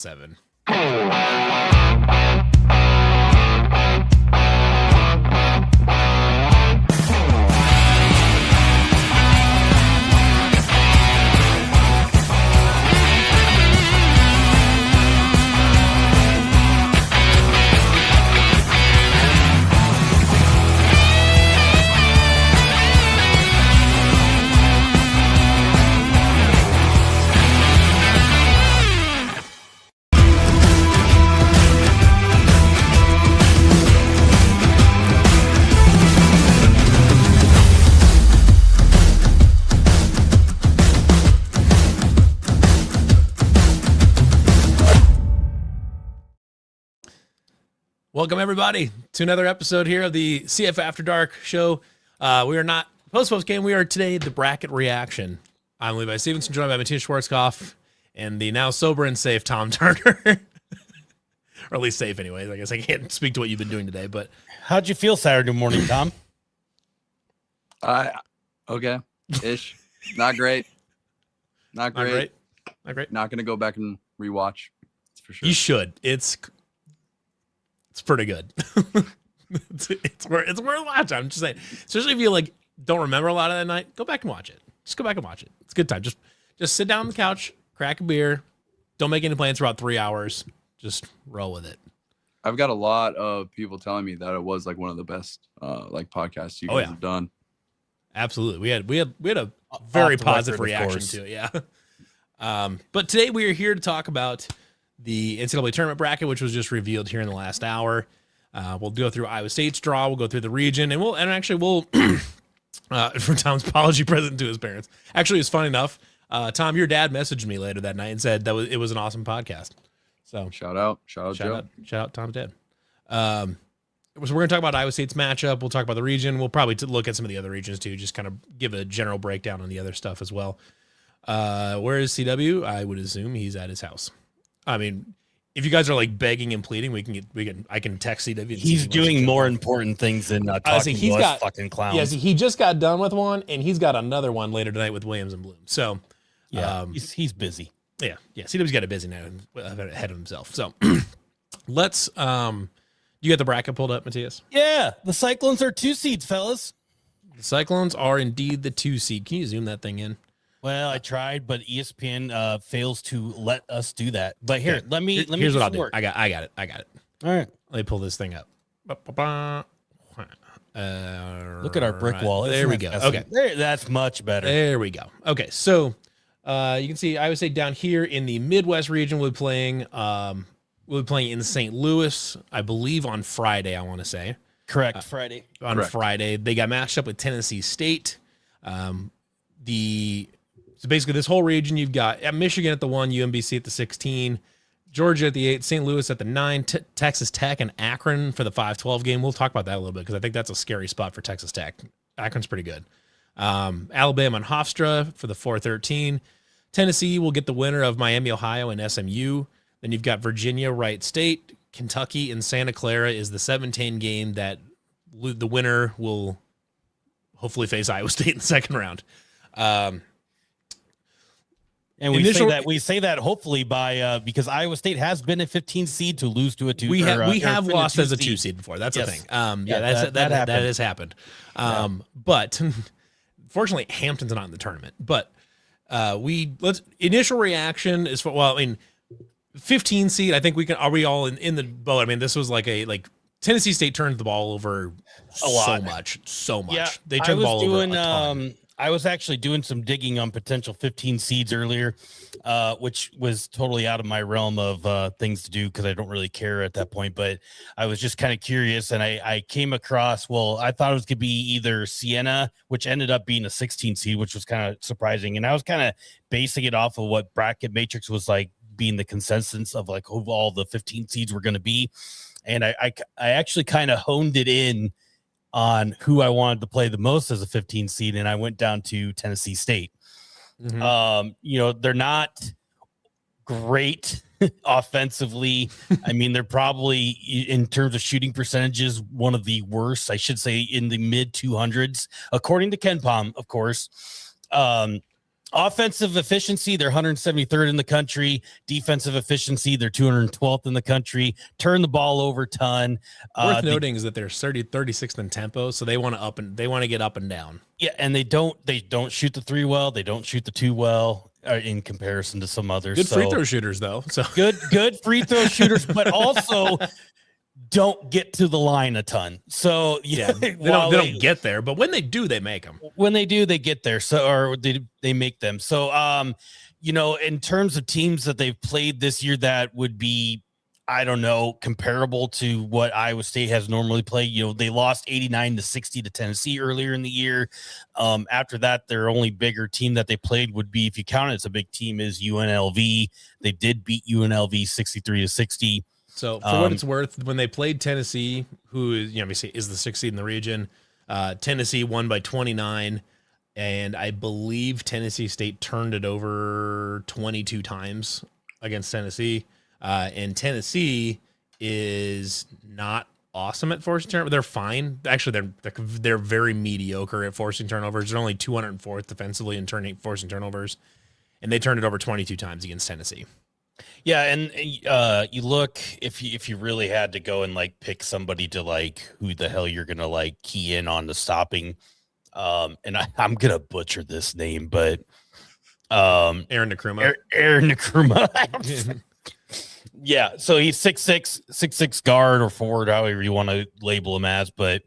7. Welcome, everybody, to another episode here of the CF After Dark show. We are not post game. We are today the bracket reaction. I'm Levi Stevenson, joined by Matthias Schwarzkopf and the now sober and safe Tom Turner. Or at least safe anyways. I guess I can't speak to what you've been doing today, but how'd you feel Saturday morning, Tom? Okay. Ish. Not great. Not great. Not great. Not going to go back and rewatch. That's for sure. You should. It's pretty good. it's worth watching. I'm just saying, especially if you like don't remember a lot of that night, go back and watch it. Just go back and watch it. It's a good time. Just sit down on the couch, crack a beer. Don't make any plans for about 3 hours. Just roll with it. I've got a lot of people telling me that it was like one of the best like podcasts you guys have done. Absolutely. We had a very positive reaction to it. Yeah. But today we are here to talk about the NCAA tournament bracket, which was just revealed here in the last hour. We'll go through Iowa State's draw. We'll go through the region, and we'll for Tom's apology present to his parents. Actually, it's funny enough. Tom, your dad messaged me later that night and said it was an awesome podcast. So shout out Tom's dad. So we're going to talk about Iowa State's matchup. We'll talk about the region. We'll probably look at some of the other regions too, just kind of give a general breakdown on the other stuff as well. Where is CW? I would assume he's at his house. I mean, if you guys are like begging and pleading, I can text CW. He's doing more important things than talking to us fucking clowns. Yeah, he just got done with one, and he's got another one later tonight with Williams and Bloom. So, yeah, he's busy. Yeah. CW's got it busy now ahead of himself. So, let's. You got the bracket pulled up, Matthias? Yeah, the Cyclones are 2 seeds, fellas. The Cyclones are indeed the 2 seed. Can you zoom that thing in? Well, I tried, but ESPN fails to let us do that. But here, let me. Here's what I'll do. I got it. All right. Let me pull this thing up. Look at our brick wall. There we go. Okay, that's much better. There we go. Okay, so you can see Iowa State down here in the Midwest region. We'll be playing. We'll be playing in St. Louis, I believe, on Friday. I want to say correct. Friday. Friday, they got matched up with Tennessee State. So basically this whole region, you've got Michigan at the 1, UMBC at the 16, Georgia at the 8, St. Louis at the 9, Texas Tech and Akron for the 5-12 game. We'll talk about that a little bit because I think that's a scary spot for Texas Tech. Akron's pretty good. Alabama and Hofstra for the 4-13. Tennessee will get the winner of Miami, Ohio and SMU. Then you've got Virginia, Wright State, Kentucky and Santa Clara is the 7-10 game that the winner will hopefully face Iowa State in the second round. And we say that hopefully by because Iowa State has been a 15 seed to lose to a 2. We have lost as a 2 seed before. That's the thing. That has happened. But fortunately, Hampton's not in the tournament. But initial reaction is 15 seed. I think we can. Are we all in the boat? I mean, this was like Tennessee State turned the ball over so much. Yeah, they turned the ball over a ton. I was actually doing some digging on potential 15 seeds earlier, which was totally out of my realm of things to do because I don't really care at that point. But I was just kind of curious, and I came across, I thought it was going to be either Siena, which ended up being a 16 seed, which was kind of surprising. And I was kind of basing it off of what Bracket Matrix was like being the consensus of like who all the 15 seeds were going to be. And I actually kind of honed it in on who I wanted to play the most as a 15 seed, and I went down to Tennessee State. Mm-hmm. They're not great offensively. I mean, they're probably in terms of shooting percentages one of the worst. I should say in the mid 200s, according to KenPom, of course. Offensive efficiency, they're 173rd in the country. Defensive efficiency, they're 212th in the country. Turn the ball over a ton. Worth noting is that they're 36th in tempo, so they want to get up and down. Yeah, and they don't shoot the 3 well. They don't shoot the 2 well in comparison to some others. Good free throw shooters though. So good free throw shooters, but also don't get to the line a ton. So yeah, they don't get there, but when they do, they make them. When they do, they get there. So, or they make them. So, in terms of teams that they've played this year, that would be, I don't know, comparable to what Iowa State has normally played. They lost 89-60 to Tennessee earlier in the year. After that, their only bigger team that they played would be, if you count it as a big team, is UNLV. They did beat UNLV 63-60. So for what it's worth, when they played Tennessee, who is, obviously is the 6th seed in the region, Tennessee won by 29, and I believe Tennessee State turned it over 22 times against Tennessee. And Tennessee is not awesome at forcing turnovers. They're fine. Actually, they're very mediocre at forcing turnovers. They're only 204th defensively in forcing turnovers, and they turned it over 22 times against Tennessee. Yeah, and you look, if you really had to go and pick somebody to who the hell you're gonna key in on the stopping, and I'm gonna butcher this name, but Aaron Nkrumah. Aaron Nkrumah. Yeah, so he's 6'6" guard or forward, however you want to label him as, but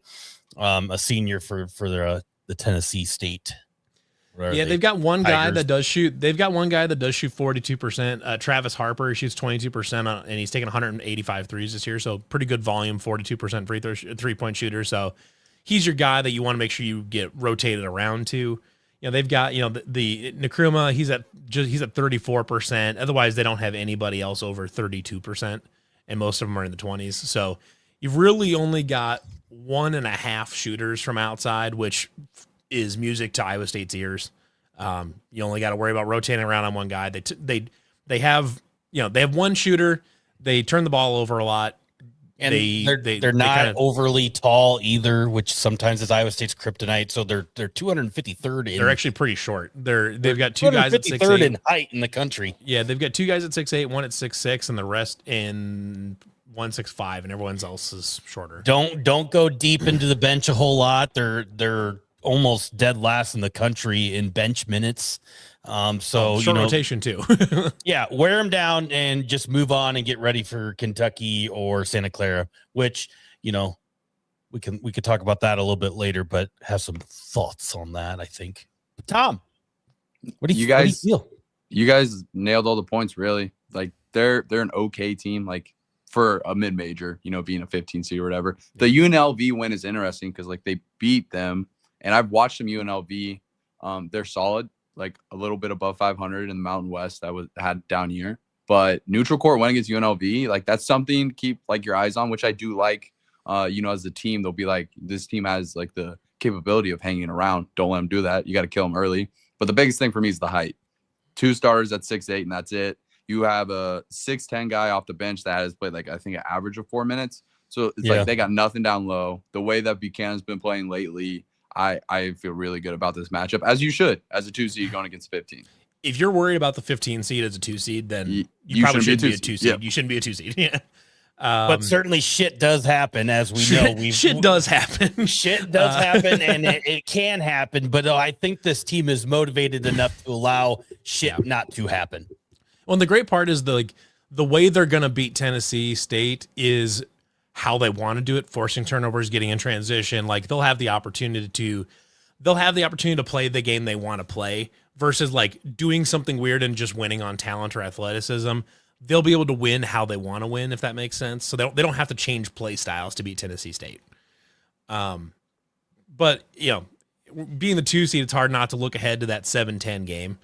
a senior for the Tennessee State. Yeah, they've got one guy that does shoot. They've got one guy that does shoot 42%. Travis Harper, he shoots 22%, and he's taken 185 threes this year. So pretty good volume, 42% free throw 3-point shooter. So he's your guy that you want to make sure you get rotated around to. They've got the Nkrumah. He's at 34%. Otherwise, they don't have anybody else over 32%, and most of them are in the 20s. So you've really only got 1.5 shooters from outside, which is music to Iowa State's ears. You only got to worry about rotating around on one guy. They have one shooter. They turn the ball over a lot, and they're not overly tall either, which sometimes is Iowa State's kryptonite. So they're 253rd. They're actually pretty short. They've got 2 guys at 6'8" in height in the country. Yeah, they've got 2 guys at 6'8", one at 6'6", and the rest in 165, and everyone else is shorter. Don't go deep into the bench a whole lot. They're almost dead last in the country in bench minutes. So short rotation too. Yeah, wear them down and just move on and get ready for Kentucky or Santa Clara, which we could talk about that a little bit later, but have some thoughts on that. I think. Tom, what do you feel? You guys nailed all the points. Really, they're an okay team. For a mid-major, being a 15 seed or whatever. The UNLV win is interesting because they beat them. And I've watched some UNLV. They're solid, a little bit above 500 in the Mountain West that had down here. But neutral court win against UNLV, that's something to keep your eyes on, which I do like. As a team, they'll be this team has the capability of hanging around. Don't let them do that. You got to kill them early. But the biggest thing for me is the height. 2 starters at 6'8", and that's it. You have a 6'10" guy off the bench that has played I think an average of 4 minutes. So it's they got nothing down low. The way that Buchanan's been playing lately, I feel really good about this matchup, as you should, as a 2 seed going against 15. If you're worried about the 15 seed as a 2 seed, then you probably shouldn't be a 2 seed. Yep. You shouldn't be a 2 seed. Yeah. But certainly shit does happen, as we know. Shit does happen. Shit does happen, and it can happen. But I think this team is motivated enough to allow shit not to happen. Well, and the great part is the way they're going to beat Tennessee State is how they want to do it, forcing turnovers, getting in transition. They'll have the opportunity to play the game they want to play versus doing something weird and just winning on talent or athleticism. They'll be able to win how they want to win, if that makes sense. So they don't have to change play styles to beat Tennessee State. But being the 2 seed, it's hard not to look ahead to that 7-10 game.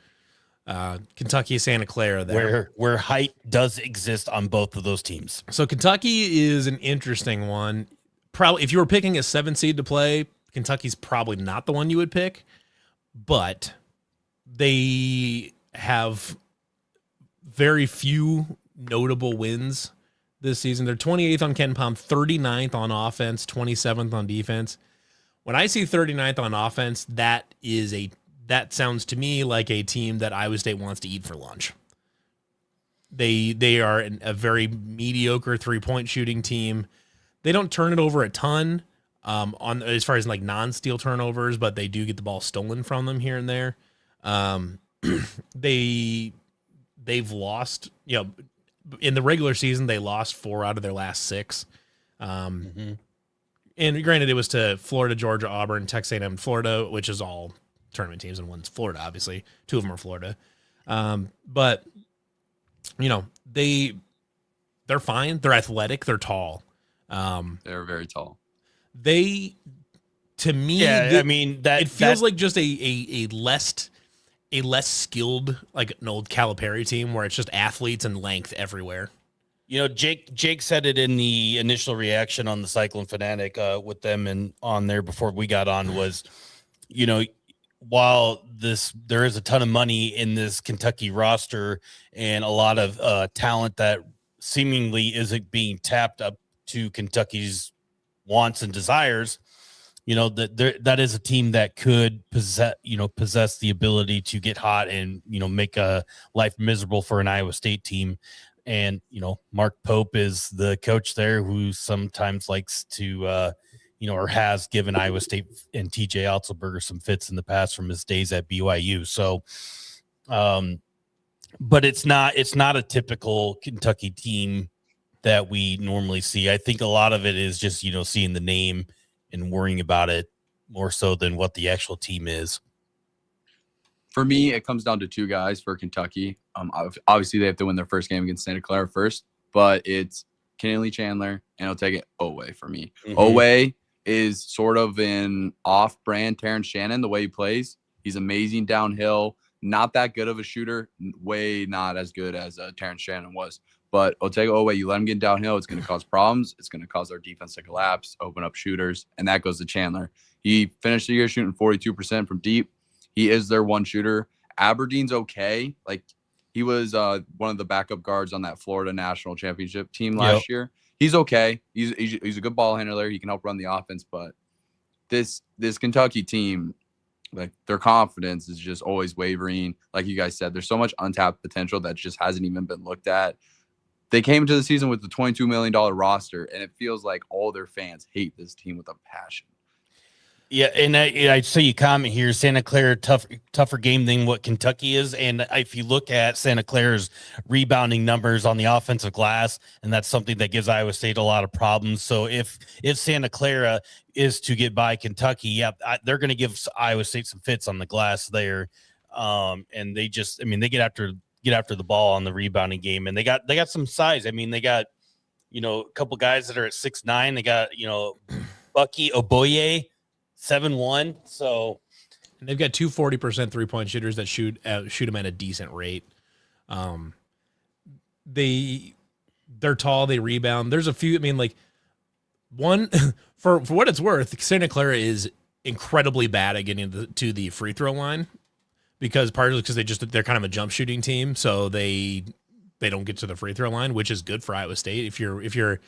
Kentucky, Santa Clara there. Where height does exist on both of those teams. So Kentucky is an interesting one. Probably if you were picking a 7 seed to play, Kentucky's probably not the one you would pick, but they have very few notable wins this season. They're 28th on Ken Palm, 39th on offense, 27th on defense. When I see 39th on offense, that is a that sounds to me like a team that Iowa State wants to eat for lunch. They are a very mediocre 3-point shooting team. They don't turn it over a ton on as far as like non-steal turnovers, but they do get the ball stolen from them here and there. They've lost, in the regular season, they lost 4 out of their last 6. And granted, it was to Florida, Georgia, Auburn, Texas A&M, Florida, which is all tournament teams, and one's Florida, obviously. 2 of them are Florida. But they're fine. They're athletic. They're tall. They're very tall. To me, it feels like just a less skilled, like an old Calipari team where it's just athletes and length everywhere. Jake said it in the initial reaction on the Cyclone Fanatic with them and on there before we got on was, while there is a ton of money in this Kentucky roster and a lot of talent that seemingly isn't being tapped up to Kentucky's wants and desires, that is a team that could possess the ability to get hot and, make a life miserable for an Iowa State team. And, Mark Pope is the coach there who sometimes likes to, or has given Iowa State and TJ Otzelberger some fits in the past from his days at BYU. So, but it's not a typical Kentucky team that we normally see. I think a lot of it is just, seeing the name and worrying about it more so than what the actual team is. For me, it comes down to 2 guys for Kentucky. Obviously, they have to win their first game against Santa Clara first, but it's Kennedy Chandler, and I'll take it Owe for me. Mm-hmm. Owe is sort of an off-brand Terrence Shannon, the way he plays. He's amazing downhill, not that good of a shooter, way not as good as Terrence Shannon was. But Otega Owe, you let him get downhill, it's going to cause problems. It's going to cause our defense to collapse, open up shooters, and that goes to Chandler. He finished the year shooting 42% from deep. He is their one shooter. Aberdeen's okay. Like, he was one of the backup guards on that Florida national championship team last year. He's okay. He's a good ball handler. He can help run the offense. But this Kentucky team, like, their confidence is just always wavering. Like you guys said, there's so much untapped potential that just hasn't even been looked at. They came into the season with the $22 million roster, and it feels like all their fans hate this team with a passion. Yeah, and I see you comment here, Santa Clara tougher game than what Kentucky is. And if you look at Santa Clara's rebounding numbers on the offensive glass, and that's something that gives Iowa State a lot of problems. So if Santa Clara is to get by Kentucky, they're going to give Iowa State some fits on the glass there. And they just, they get after the ball on the rebounding game, and they got some size. They got, a couple guys that are at 6'9". They got, Bucky Oboye, 7'1". So and they've got 2 40% 3-point shooters that shoot them at a decent rate. They're tall, they rebound. There's a few, one for what it's worth, Santa Clara is incredibly bad at getting to the free throw line partly because they're kind of a jump shooting team, so they don't get to the free throw line, which is good for Iowa State. If you're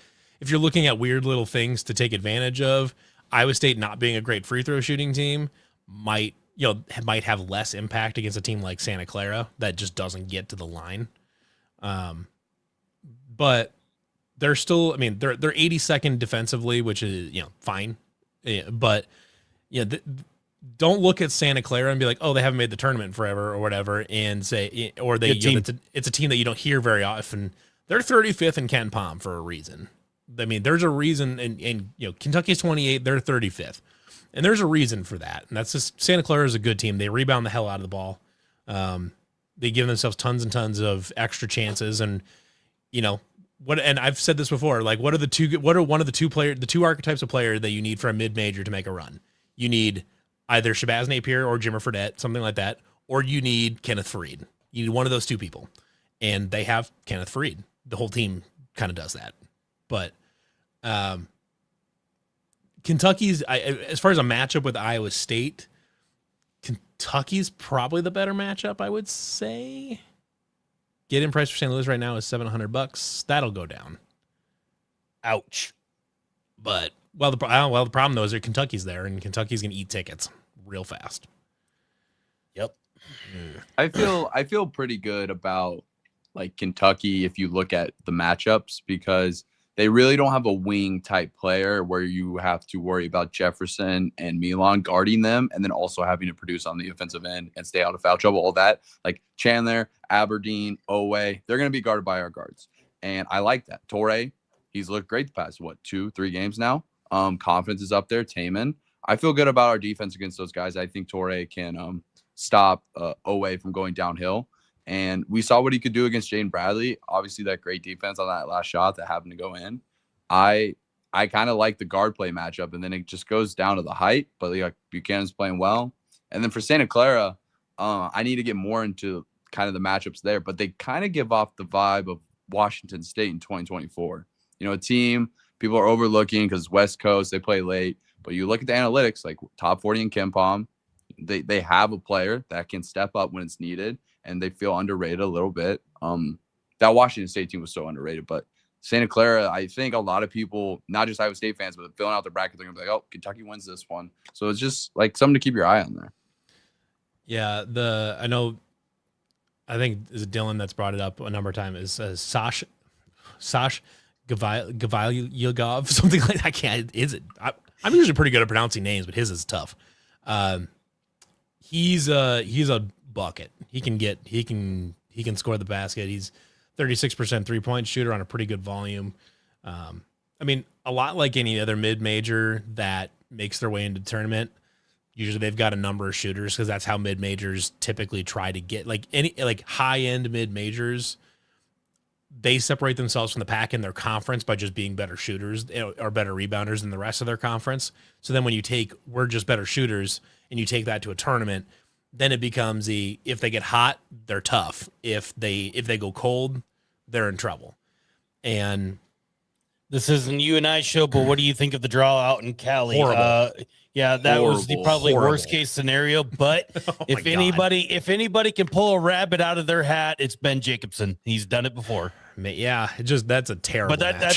looking at weird little things to take advantage of, Iowa State not being a great free throw shooting team might have less impact against a team like Santa Clara that just doesn't get to the line. But they're still, they're 82nd defensively, which is, fine. But don't look at Santa Clara and be like, oh, they haven't made the tournament forever or whatever, and say, or it's a team that you don't hear very often. They're 35th in Ken Palm for a reason. There's a reason, and Kentucky's 28, they're 35th. And there's a reason for that. And that's just Santa Clara is a good team. They rebound the hell out of the ball. They give themselves tons and tons of extra chances. And, and I've said this before, like, what are the two archetypes of player that you need for a mid-major to make a run? You need either Shabazz Napier or Jimmer Fredette, something like that, or you need Kenneth Faried. You need one of those two people. And they have Kenneth Faried. The whole team kind of does that. But Kentucky's, as far as a matchup with Iowa State, Kentucky's probably the better matchup, I would say. Get-in price for St. Louis right now is $700. That'll go down. Ouch. But the problem though is that Kentucky's there, and Kentucky's going to eat tickets real fast. Yep. I feel pretty good about like Kentucky if you look at the matchups because they really don't have a wing type player where you have to worry about Jefferson and Milan guarding them and then also having to produce on the offensive end and stay out of foul trouble. All that like Chandler, Aberdeen, Owe, they're going to be guarded by our guards, and I like that. Torre, he's looked great the past 2-3 games now. Confidence is up there. Taman, I feel good about our defense against those guys. I think Torre can stop Owe from going downhill. And we saw what he could do against Jaden Bradley. Obviously, that great defense on that last shot that happened to go in. I kind of like the guard play matchup, and then it just goes down to the height. But like Buchanan's playing well. And then for Santa Clara, I need to get more into kind of the matchups there. But they kind of give off the vibe of Washington State in 2024. You know, a team people are overlooking because West Coast, they play late. But you look at the analytics, like top 40 in KenPom, they have a player that can step up when it's needed, and they feel underrated a little bit. That Washington State team was so underrated, but Santa Clara, I think a lot of people, not just Iowa State fans, but filling out their bracket, they're gonna be like, "Oh, Kentucky wins this one." So it's just like something to keep your eye on there. Yeah, I think is it Dylan that's brought it up a number of times. Is Sash Gavalyagov, something like that. I can't. Is it? I'm usually pretty good at pronouncing names, but his is tough. He's a bucket. He can score the basket. He's 36% 3-point shooter on a pretty good volume. I mean, a lot like any other mid-major that makes their way into the tournament. Usually they've got a number of shooters because that's how mid-majors typically try to get like high-end mid-majors. They separate themselves from the pack in their conference by just being better shooters or better rebounders than the rest of their conference. So then when you we're just better shooters and you take that to a tournament, then it becomes if they get hot, they're tough. If they go cold, they're in trouble. And this isn't you and I show, but what do you think of the draw out in Cali? Horrible. Yeah, that was the probably Horrible. worst case scenario. But Oh if my God. anybody can pull a rabbit out of their hat, it's Ben Jacobson. He's done it before. Yeah, that's a terrible. But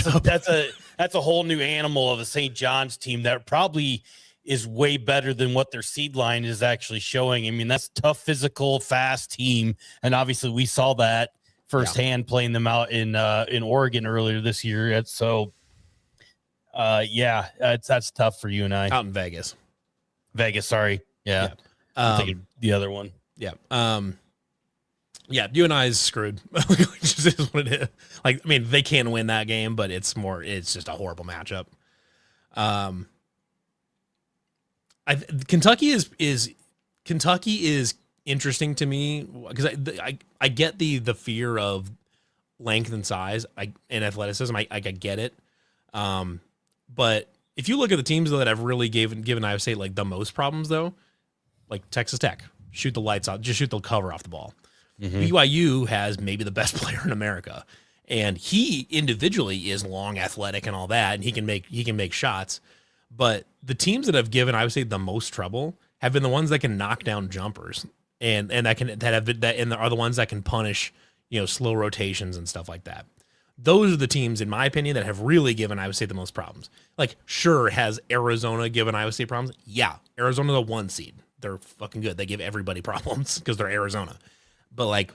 that's a whole new animal of a St. John's team that probably is way better than what their seed line is actually showing. I mean, that's a tough, physical, fast team, and obviously we saw that firsthand playing them out in Oregon earlier this year. That's tough for you and I. Out in Vegas. Sorry. Yeah. I'm thinking the other one. Yeah. Yeah, you and I is screwed. It just is what it is. Like, I mean, they can win that game, but it's just a horrible matchup. Kentucky is interesting to me because I get the fear of length and size and athleticism. I get it. But if you look at the teams though that have really given Iowa State like the most problems though, like Texas Tech, shoot the lights out, just shoot the cover off the ball. Mm-hmm. BYU has maybe the best player in America, and he individually is long, athletic, and all that, and he can make shots. But the teams that have given Iowa State the most trouble have been the ones that can knock down jumpers and are the ones that can punish slow rotations and stuff like that. Those are the teams, in my opinion, that have really given Iowa State the most problems. Like, sure, has Arizona given Iowa State problems? Yeah, Arizona's a 1 seed. They're fucking good. They give everybody problems because they're Arizona. But like,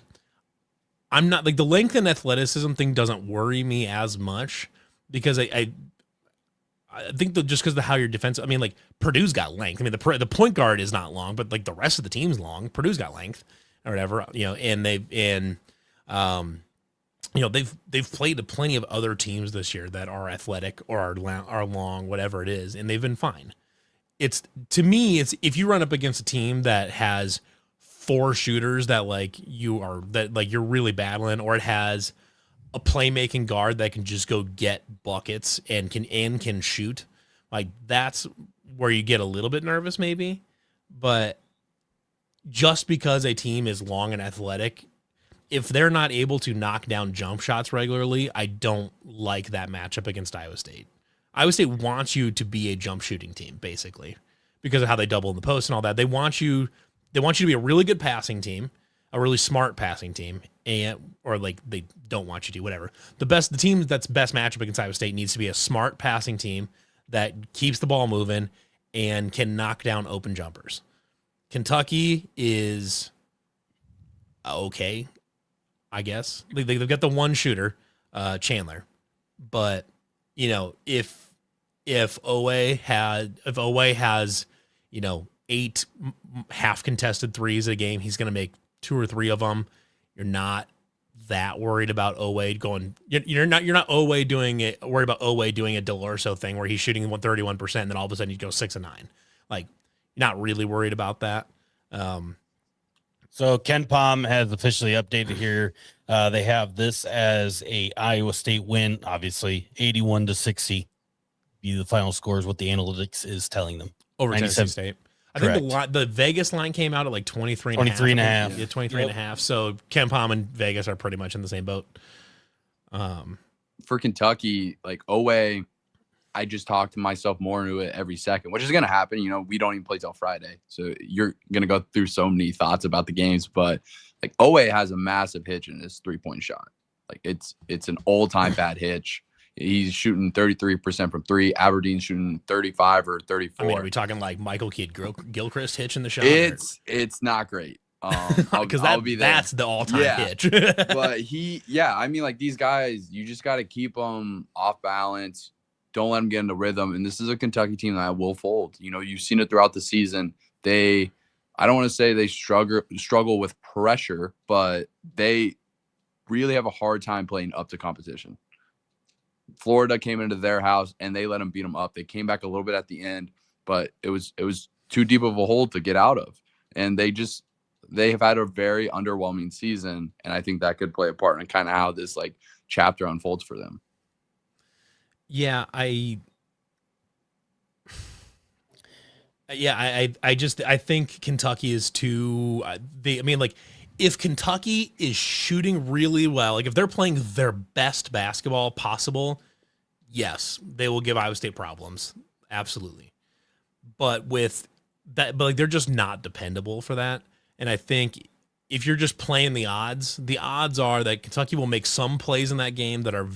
I'm not like the length and athleticism thing doesn't worry me as much because I think that just because of how your defense. I mean, like Purdue's got length. I mean, the point guard is not long, but like the rest of the team's long. Purdue's got length or whatever, and they've played plenty of other teams this year that are athletic or are long, whatever it is, and they've been fine. To me, if you run up against a team that has 4 shooters that you're really battling, or it has a playmaking guard that can just go get buckets and can shoot, like that's where you get a little bit nervous maybe. But just because a team is long and athletic, if they're not able to knock down jump shots regularly, I don't like that matchup against Iowa State. Iowa State wants you to be a jump shooting team, basically, because of how they double in the post and all that. They want you to be a really good passing team, a really smart passing team, or like they don't want you to, whatever. The team that's best matchup against Iowa State needs to be a smart passing team that keeps the ball moving and can knock down open jumpers. Kentucky is okay, I guess. They've got the one shooter, Chandler, but if Owe has 8 half contested threes a game, he's going to make 2 or 3 of them. You're not that worried about Owe going. You're not Owe doing it. Worried about Owe doing a Delorso thing where he's shooting 31%, and then all of a sudden you go 6 and 9. Like, you're not really worried about that. So Ken Pom has officially updated here. They have this as a Iowa State win, obviously 81-60. Be the final score is what the analytics is telling them. Over Tennessee State. I think the Vegas line came out at like 23 and a half. Yeah, 23 and a half. So Ken Pom and Vegas are pretty much in the same boat. For Kentucky, like Owe, I just talk to myself more into it every second, which is going to happen. We don't even play till Friday. So you're going to go through so many thoughts about the games. But like Owe has a massive hitch in his 3-point shot. Like it's an all-time bad hitch. He's shooting 33% from 3. Aberdeen's shooting 35 or 34. I mean, are we talking like Michael Kidd Gilchrist hitch in the shot? It's not great. Because that's the all-time hitch. But I mean, like these guys, you just got to keep them off balance. Don't let them get into rhythm. And this is a Kentucky team that will fold. You've seen it throughout the season. I don't want to say they struggle with pressure, but they really have a hard time playing up to competition. Florida came into their house and they let them beat them up. They came back a little bit at the end, but it was too deep of a hole to get out of. And they have had a very underwhelming season. And I think that could play a part in kind of how this like chapter unfolds for them. Yeah, I think Kentucky is too. If Kentucky is shooting really well, like if they're playing their best basketball possible, yes, they will give Iowa State problems, absolutely. But they're just not dependable for that. And I think if you're just playing the odds are that Kentucky will make some plays in that game that are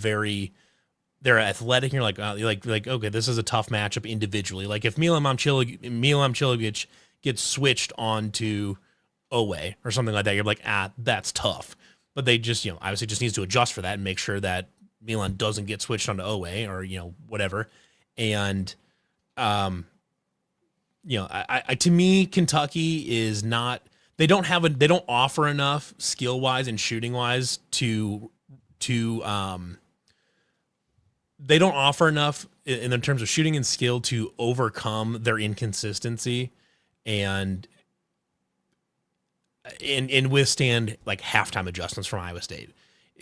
they're athletic, and you're like, okay, this is a tough matchup individually. Like if Milan Momcilovic gets switched onto Owe or something like that, you're like, that's tough. But they just, obviously just needs to adjust for that and make sure that Milan doesn't get switched onto Owe or, whatever. And, to me, Kentucky is not, they don't offer enough skill wise and shooting wise they don't offer enough in terms of shooting and skill to overcome their inconsistency and withstand like halftime adjustments from Iowa State.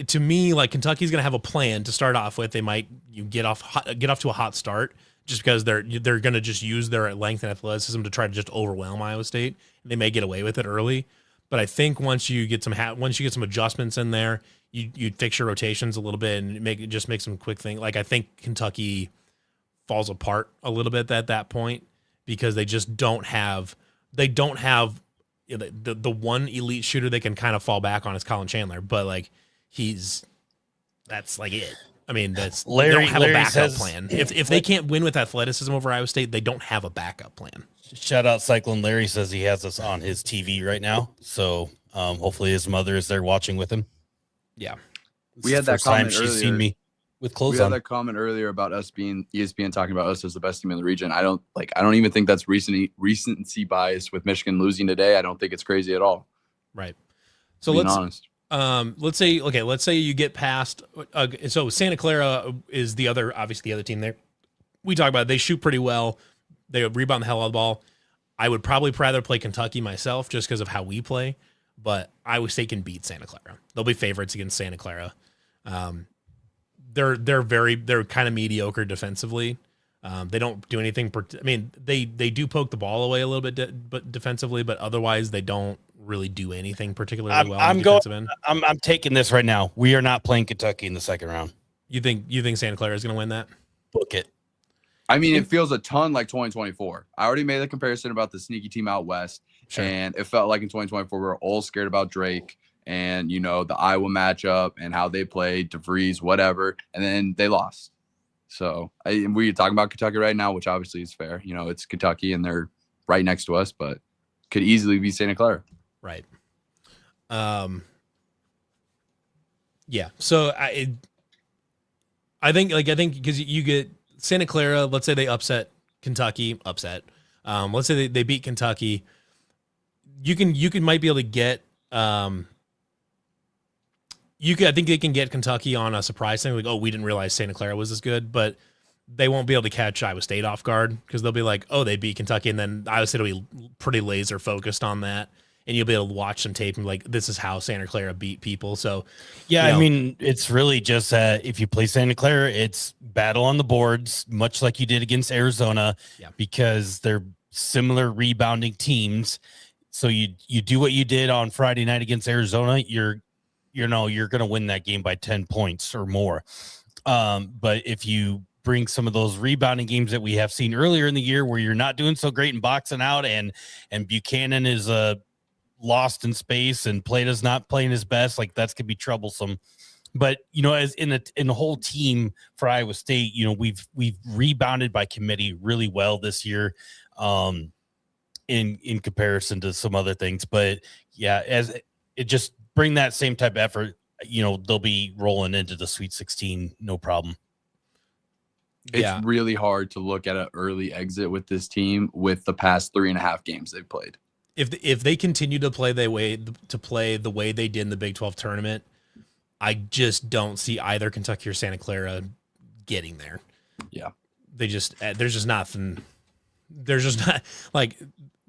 To me, like Kentucky's going to have a plan to start off with. They might get off to a hot start just because they're going to just use their length and athleticism to try to just overwhelm Iowa State. They may get away with it early, but I think once you get some adjustments in there, you fix your rotations a little bit and make some quick thing. Like I think Kentucky falls apart a little bit at that point because they just don't have the one elite shooter they can kind of fall back on is Colin Chandler, but like that's like it. I mean, they don't have a backup plan. If they can't win with athleticism over Iowa State, they don't have a backup plan. Shout out Cyclone Larry says he has us on his TV right now. So hopefully his mother is there watching with him. Yeah. We had that comment she's earlier. Seen me with clothes on. We had that comment earlier about us being ESPN talking about us as the best team in the region. I don't even think that's recency bias with Michigan losing today. I don't think it's crazy at all. Right. So honest. Let's say you get past. So Santa Clara is obviously the other team there. We talk about it. They shoot pretty well. They rebound the hell out of the ball. I would probably rather play Kentucky myself just because of how we play. But Iowa State can beat Santa Clara. They'll be favorites against Santa Clara. They're kind of mediocre defensively. They don't do anything. They do poke the ball away a little bit, but defensively, but otherwise they don't really do anything particularly well. I'm taking this right now. We are not playing Kentucky in the second round. You think Santa Clara is going to win that? Book it. I mean, it feels a ton like 2024. I already made the comparison about the sneaky team out west. Sure. And it felt like in 2024, we were all scared about Drake and, the Iowa matchup and how they played, DeVries, whatever. And then they lost. So we're talking about Kentucky right now, which obviously is fair. It's Kentucky and they're right next to us. But could easily be Santa Clara. Right. Yeah. So I think because you get Santa Clara, let's say they upset Kentucky, let's say they beat Kentucky. You might be able to get I think they can get Kentucky on a surprise thing, like, oh, we didn't realize Santa Clara was as good, but they won't be able to catch Iowa State off guard because they'll be like, oh, they beat Kentucky, and then Iowa State will be pretty laser focused on that, and you'll be able to watch some tape and be like, this is how Santa Clara beat people. So yeah, I mean, it's really just if you play Santa Clara, it's battle on the boards, much like you did against Arizona, because they're similar rebounding teams. So you do what you did on Friday night against Arizona, you're going to win that game by 10 points or more. But if you bring some of those rebounding games that we have seen earlier in the year where you're not doing so great in boxing out and Buchanan is lost in space and Plata's not playing his best, like that's going to be troublesome. But, as in the whole team for Iowa State, we've rebounded by committee really well this year in comparison to some other things. But yeah, as it just bring that same type of effort, they'll be rolling into the Sweet 16, no problem. It's really hard to look at an early exit with this team with the past 3.5 games they've played. If they continue to play the way they did in the Big 12 tournament, I just don't see either Kentucky or Santa Clara getting there. Yeah. There's just nothing. There's just not, like,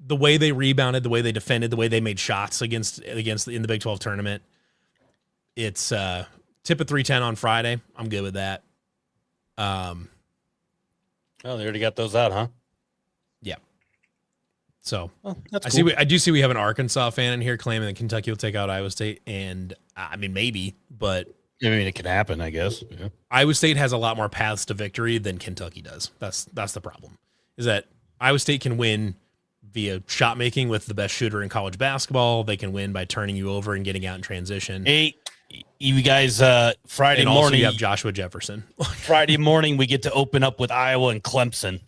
the way they rebounded, the way they defended, the way they made shots against in the Big 12 tournament. It's tip of 310 on Friday. I'm good with that. Oh, they already got those out, huh? Yeah. So that's cool. I do see we have an Arkansas fan in here claiming that Kentucky will take out Iowa State, and I mean maybe, but I mean it can happen, I guess. Yeah. Iowa State has a lot more paths to victory than Kentucky does. That's the problem. Is that Iowa State can win via shot making with the best shooter in college basketball. They can win by turning you over and getting out in transition. Hey, you guys, Friday and morning, also you have Joshua Jefferson. Friday morning, we get to open up with Iowa and Clemson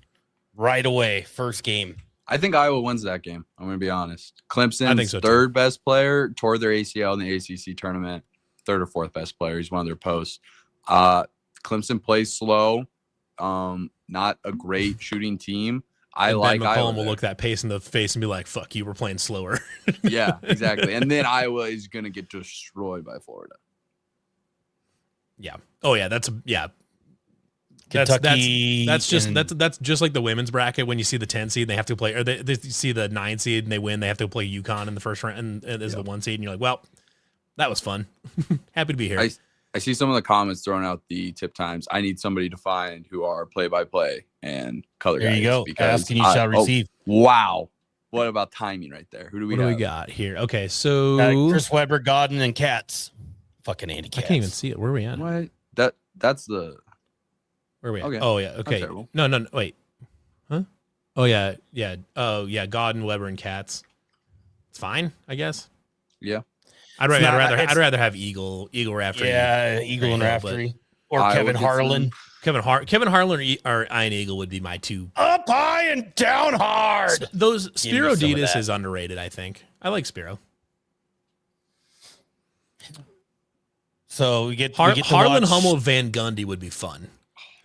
right away. First game. I think Iowa wins that game. I'm going to be honest. Clemson's so third best player tore their ACL in the ACC tournament. Third or fourth best player. He's one of their posts. Clemson plays slow. Not a great shooting team. Ben Iowa. McCollum will look that pace in the face and be like, fuck you, we're playing slower. Yeah, exactly. And then Iowa is going to get destroyed by Florida. Yeah. Oh yeah. Kentucky. That's just like the women's bracket when you see the 10 seed and they have to play, or they see the 9 seed and they win. They have to play UConn in the first round and as the 1 seed. And you're like, well, that was fun. Happy to be here. I see some of the comments throwing out the tip times. I need somebody to find who are play-by-play and color guys. There you go. Asking you shall receive. Wow. What about timing right there? Who do we got here? Okay, so Chris Webber, Godden, and Katz. Fucking Andy Katz. I can't even see it. Where are we at? What? That's the. Where are we at? Okay. Oh yeah. Okay. No. Wait. Huh? Oh yeah. Oh yeah. Godden, Weber, and Katz. It's fine, I guess. Yeah. I'd rather have Eagle Raftery. Yeah, Eagle and Raftery. Or Kevin Harlan. Kevin Harlan or Ian Eagle would be my two. Up high and down hard. Those Spiro Ditas is underrated, I think. I like Spiro. So we get Harlan, watch, Hummel, Van Gundy would be fun.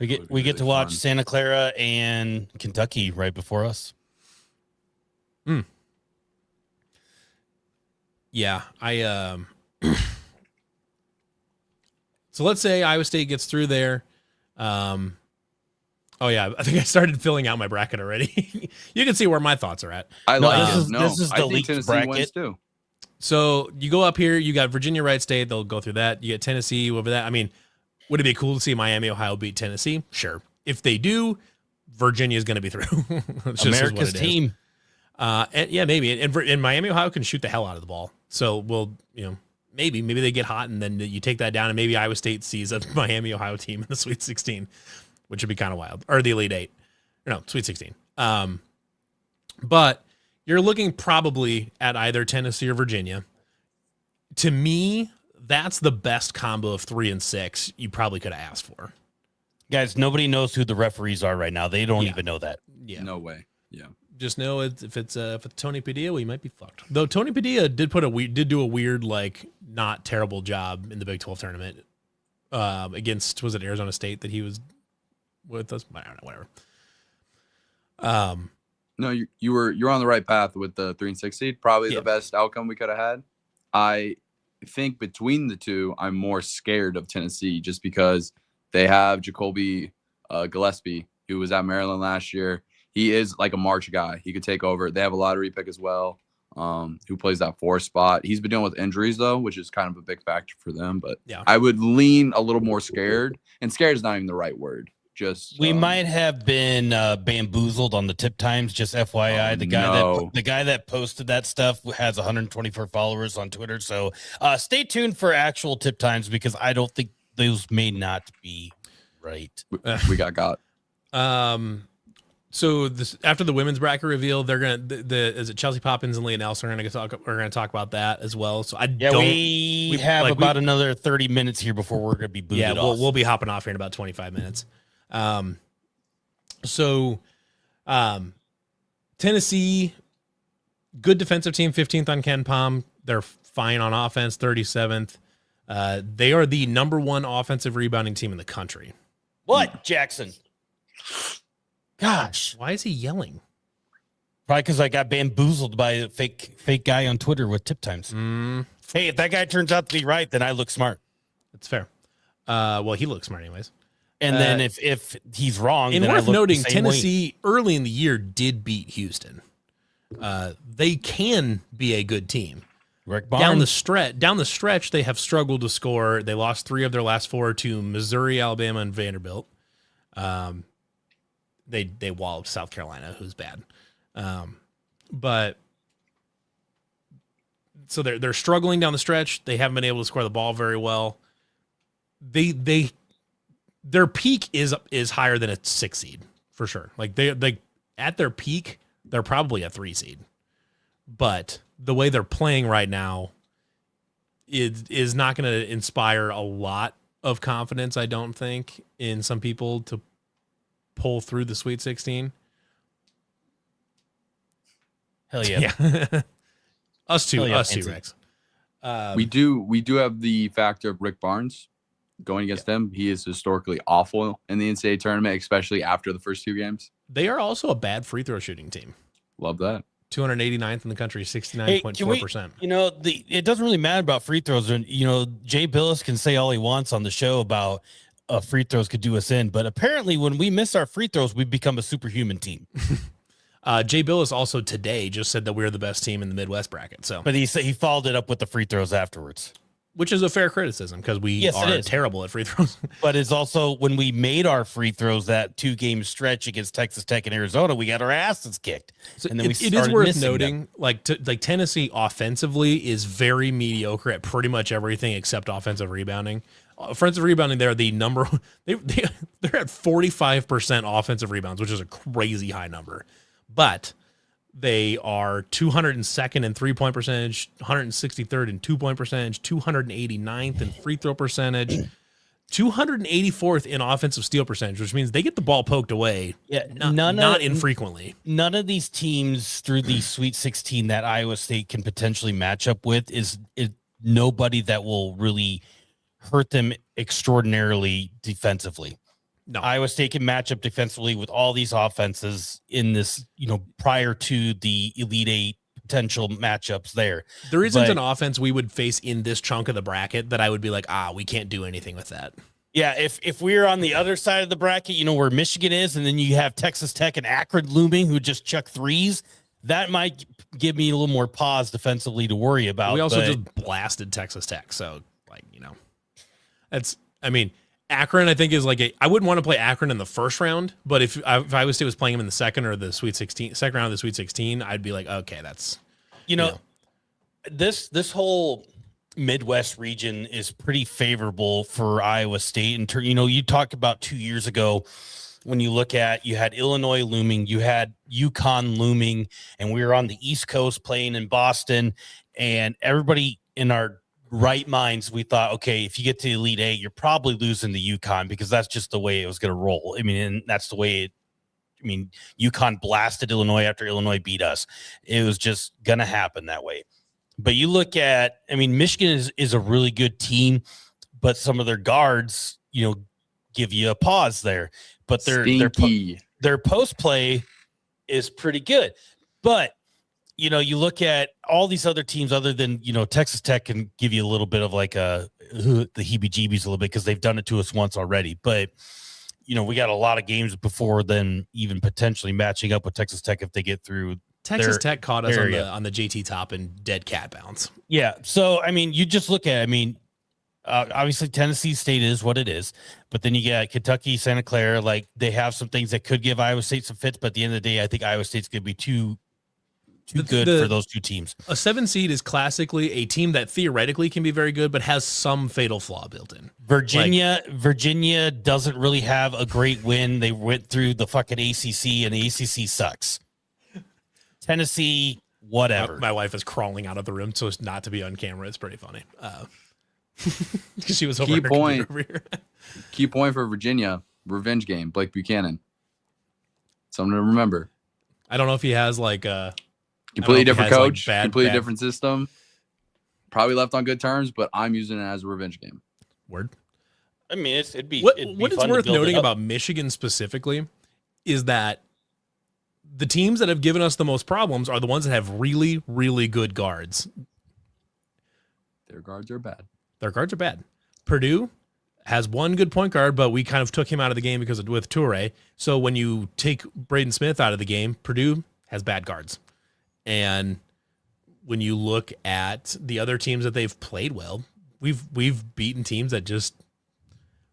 We get to watch Santa Clara and Kentucky right before us. Yeah, so let's say Iowa State gets through there. Oh yeah, I think I started filling out my bracket already. You can see where my thoughts are at. This is the leaked bracket too. So you go up here, you got Virginia, Wright State. They'll go through that. You get Tennessee over that. I mean, would it be cool to see Miami, Ohio beat Tennessee? Sure. If they do, Virginia is going to be through. America's team. And yeah, maybe. And Miami, Ohio can shoot the hell out of the ball. So we'll, maybe they get hot and then you take that down and maybe Iowa State sees a Miami, Ohio team in the Sweet 16, which would be kind of wild. Or the Elite 8. No, Sweet 16. But you're looking probably at either Tennessee or Virginia. To me, that's the best combo of 3 and 6 you probably could have asked for. Guys, nobody knows who the referees are right now. They don't even know that. Yeah. No way. Yeah. Just know if it's Tony Padilla, we might be fucked. Though Tony Padilla did do a weird, like, not terrible job in the Big 12 tournament against, was it Arizona State that he was with us? I don't know, whatever. No, you're on the right path with the 3 and 6 seed. Probably the best outcome we could have had. I think between the two, I'm more scared of Tennessee just because they have Jacoby Gillespie, who was at Maryland last year. He is like a March guy. He could take over. They have a lottery pick as well, who plays that 4 spot. He's been dealing with injuries, though, which is kind of a big factor for them. But yeah, I would lean a little more scared. And scared is not even the right word. Just we might have been bamboozled on the tip times. Just FYI, the guy that posted that stuff has 124 followers on Twitter. So stay tuned for actual tip times because I don't think those may not be right. We got. So this after the women's bracket reveal, they're gonna is it Chelsea Poppins and Leah Nelson are gonna talk about that as well. So we have about another 30 minutes here before we're gonna be booted off. We'll be hopping off here in about 25 minutes. Tennessee, good defensive team, 15th on Ken Palm. They're fine on offense, 37th. They are the number 1 offensive rebounding team in the country. What, Jackson? Gosh, why is he yelling? Probably because I got bamboozled by a fake guy on Twitter with tip times. Hey, if that guy turns out to be right, then I look smart. That's fair. Well, he looks smart anyways. And then if he's wrong, and then worth noting, Tennessee early in the year did beat Houston. They can be a good team. Down the stretch, they have struggled to score. They lost 3 of their last 4 to Missouri, Alabama, and Vanderbilt. They walloped South Carolina, who's bad. But so they're struggling down the stretch. They haven't been able to score the ball very well. Their peak is higher than a 6 seed for sure. Like they at their peak, they're probably a 3 seed. But the way they're playing right now is not going to inspire a lot of confidence, I don't think, in some people to pull through the Sweet 16. Hell yeah. Us too, Rex. We do have the factor of Rick Barnes going against them. He is historically awful in the NCAA tournament, especially after the first 2 games. They are also a bad free throw shooting team. Love that. 289th in the country, 69.4%. It doesn't really matter about free throws. And, Jay Billis can say all he wants on the show about free throws could do us in. But apparently when we miss our free throws, we become a superhuman team. Jay Billis also today just said that we're the best team in the Midwest bracket. But he followed it up with the free throws afterwards. Which is a fair criticism because we are terrible at free throws. But it's also when we made our free throws that 2-game stretch against Texas Tech and Arizona, we got our asses kicked. So and then it is worth noting, like Tennessee offensively is very mediocre at pretty much everything except offensive rebounding. Offensive rebounding, they're the number. They're at 45% offensive rebounds, which is a crazy high number. But they are 202nd in 3-point percentage, 163rd in 2-point percentage, 289th in free throw percentage, 284th in offensive steal percentage, which means they get the ball poked away. Yeah, not infrequently. None of these teams through the Sweet 16 that Iowa State can potentially match up with is nobody that will really hurt them extraordinarily defensively. No, Iowa State can match up defensively with all these offenses in this, prior to the Elite Eight potential matchups there. There isn't an offense we would face in this chunk of the bracket that I would be like, we can't do anything with that. Yeah, if we're on the other side of the bracket, where Michigan is, and then you have Texas Tech and Akron looming who just chuck threes, that might give me a little more pause defensively to worry about. We also just blasted Texas Tech. So, Akron, I think, is I wouldn't want to play Akron in the first round, but if Iowa State was playing him in the second or the second round of the Sweet 16, I'd be like, okay, that's, this whole Midwest region is pretty favorable for Iowa State. And, you talked about 2 years ago when you look at, you had Illinois looming, you had UConn looming, and we were on the East Coast playing in Boston, and everybody in our right minds, we thought, okay, if you get to the Elite Eight, you're probably losing the UConn because that's just the way it was going to roll. And that's the way it I mean, UConn blasted Illinois after Illinois beat us. It was just going to happen that way. But you look at, I mean, Michigan is a really good team, but some of their guards, give you a pause there. But their post play is pretty good. But you look at all these other teams other than, Texas Tech can give you a little bit of like the heebie-jeebies a little bit because they've done it to us once already. But, we got a lot of games before then even potentially matching up with Texas Tech if they get through. Texas Tech caught us on the JT top and dead cat bounce. Yeah. So, I mean, you just look at, obviously Tennessee State is what it is, but then you got Kentucky, Santa Clara. Like they have some things that could give Iowa State some fits, but at the end of the day, I think Iowa State's going to be too good for those two teams. A 7 seed is classically a team that theoretically can be very good, but has some fatal flaw built in. Virginia doesn't really have a great win. They went through the fucking ACC, and the ACC sucks. Tennessee, whatever. My wife is crawling out of the room so as not to be on camera. It's pretty funny. She was over over here. Key point for Virginia, revenge game, Blake Buchanan. Something to remember. I don't know if he has like completely different coach, completely different system. Probably left on good terms, but I'm using it as a revenge game. Word. I mean, it'd be what it's worth noting about Michigan specifically is that the teams that have given us the most problems are the ones that have really, really good guards. Their guards are bad. Purdue has one good point guard, but we kind of took him out of the game with Toure. So when you take Braden Smith out of the game, Purdue has bad guards. And when you look at the other teams that they've played well, we've beaten teams that just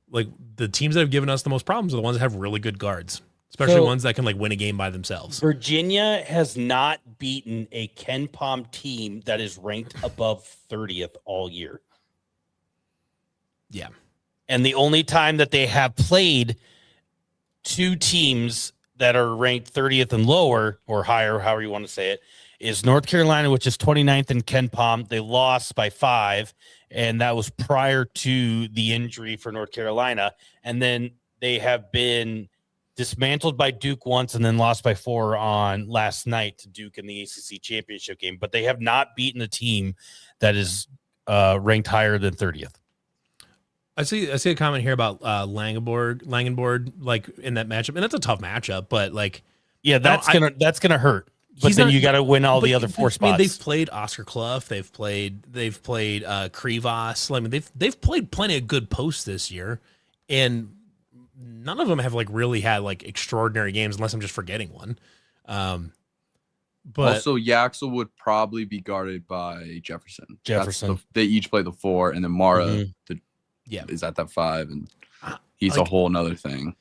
like the teams that have given us the most problems are the ones that have really good guards. Especially ones that can like win a game by themselves. Virginia has not beaten a Ken Pom team that is ranked above 30th all year. Yeah. And the only time that they have played two teams that are ranked 30th and lower or higher, however you want to say it, is North Carolina, which is 29th in Ken Pom. They lost by 5, and that was prior to the injury for North Carolina. And then they have been dismantled by Duke once and then lost by 4 on last night to Duke in the ACC championship game. But they have not beaten a team that is ranked higher than 30th. I see a comment here about Langenborg, like in that matchup, and that's a tough matchup. But like, yeah, that's gonna hurt. But then you got to win all the other 4 spots. I mean, they've played Oscar Clough, they've played Krivas. I mean, they've played plenty of good posts this year, and none of them have like really had like extraordinary games, unless I'm just forgetting one. But also, Yaxel would probably be guarded by Jefferson. Jefferson. They each play the 4, and then Mara is at that 5, and he's like, a whole nother thing.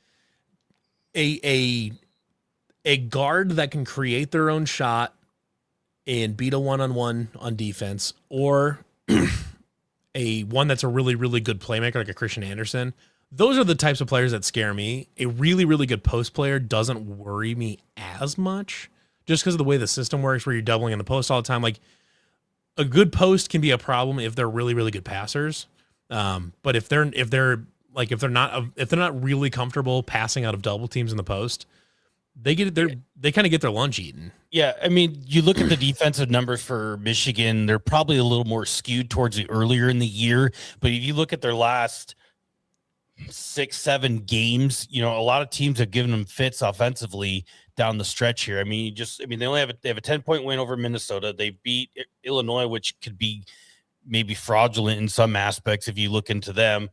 A guard that can create their own shot and beat a one-on-one on defense, or a one that's a really, really good playmaker like a Christian Anderson. Those are the types of players that scare me. A really, really good post player doesn't worry me as much just because of the way the system works where you're doubling in the post all the time. Like a good post can be a problem if they're really, really good passers. But if they're not really comfortable passing out of double teams in the post, they kind of get their lunch eaten. Yeah, I mean, you look at the defensive numbers for Michigan, they're probably a little more skewed towards the earlier in the year. But if you look at their last 6-7 games, a lot of teams have given them fits offensively down the stretch here. I mean, they only have they have a 10-point win over Minnesota. They beat Illinois, which could be maybe fraudulent in some aspects if you look into them.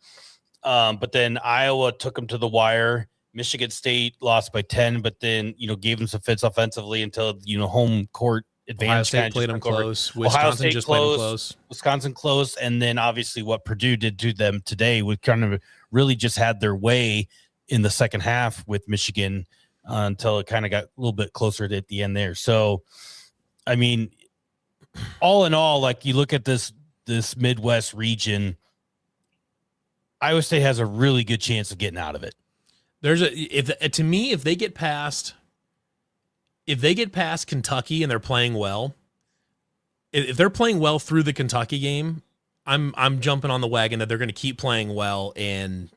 But then Iowa took them to the wire. Michigan State lost by 10, but then, gave them some fits offensively until, home court advantage. Ohio State played them close. Wisconsin just played them close. Wisconsin close. And then obviously what Purdue did to them today would kind of really just had their way in the second half with Michigan until it kind of got a little bit closer at the end there. So, I mean, all in all, like you look at this Midwest region, Iowa State has a really good chance of getting out of it. If they get past Kentucky and they're playing well, if they're playing well through the Kentucky game, I'm jumping on the wagon that they're going to keep playing well and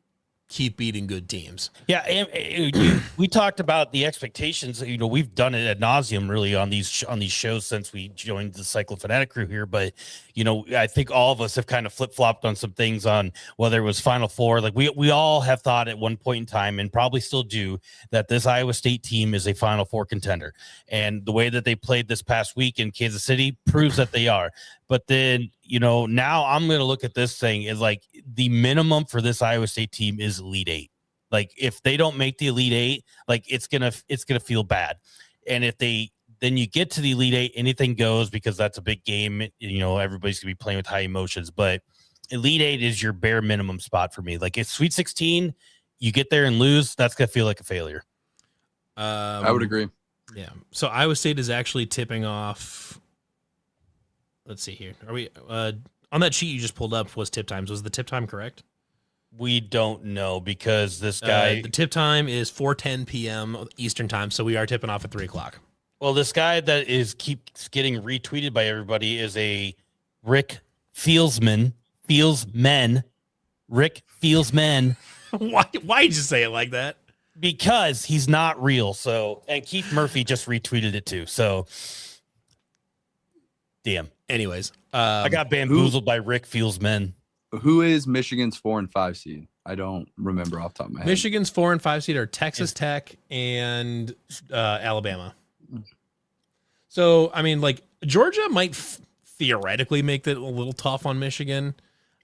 keep beating good teams. Yeah, and we talked about the expectations. We've done it ad nauseum really on these shows since we joined the Cyclofanatic crew here. But I think all of us have kind of flip flopped on some things on whether it was Final Four. Like we all have thought at one point in time, and probably still do, that this Iowa State team is a Final Four contender. And the way that they played this past week in Kansas City proves that they are. But then now I'm going to look at this thing as like the minimum for this Iowa State team is Elite Eight. Like if they don't make the Elite Eight, like it's gonna feel bad. And if then you get to the Elite Eight, anything goes, because that's a big game. Everybody's gonna be playing with high emotions, but Elite Eight is your bare minimum spot for me. Like if Sweet 16, you get there and lose, that's gonna feel like a failure. I would agree. Yeah. So Iowa State is actually tipping off. Let's see here. Are we on that sheet you just pulled up? Was tip times? Was the tip time correct? We don't know, because this guy, the tip time is 4:10 p.m. Eastern time, so we are tipping off at 3:00. Well, this guy that keeps getting retweeted by everybody is a Rick Fieldsman. Rick Fieldsman. Why did you say it like that? Because he's not real. So, and Keith Murphy just retweeted it too. So, damn. Anyways, I got bamboozled by Rick Fieldsman. Who is Michigan's 4 and 5 seed? I don't remember off the top of my head. Michigan's 4 and 5 seed are Texas Tech and Alabama. So, I mean, like Georgia might theoretically make it a little tough on Michigan.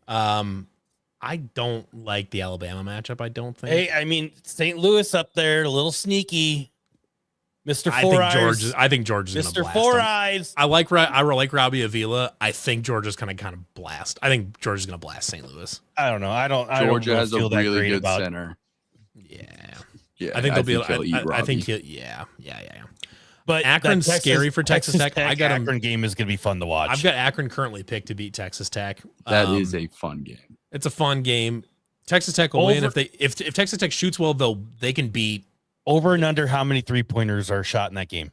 I don't like the Alabama matchup. I don't think. Hey, I mean, St. Louis up there, a little sneaky. Mr. Four Eyes. I think Georgia's going to blast Mr. Four them. Eyes. I like Robbie Avila. I think Georgia's going to kind of blast. I think Georgia's going to blast St. Louis. I don't know. Georgia has a really good center. Yeah. I think they'll be able to. I think yeah. But Akron's scary for Texas Tech. I got Akron game is going to be fun to watch. I've got Akron currently picked to beat Texas Tech. That is a fun game. It's a fun game. Texas Tech will win if Texas Tech shoots well. They can beat. Over and under how many 3-pointers are shot in that game?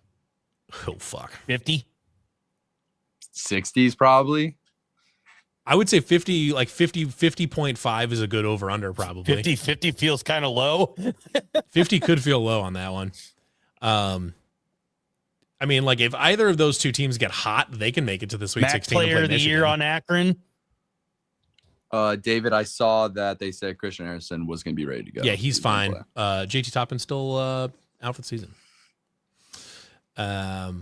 Oh fuck, 50, 60s probably. I would say 50, like 50.5 is a good over under probably. 50 feels kind of low. 50 could feel low on that one. I mean, like if either of those two teams get hot, they can make it to the Sweet 16. Player of the year on Akron. David, I saw that they said Christian Harrison was going to be ready to go. Yeah, he's fine. JT Toppin's still out for the season. I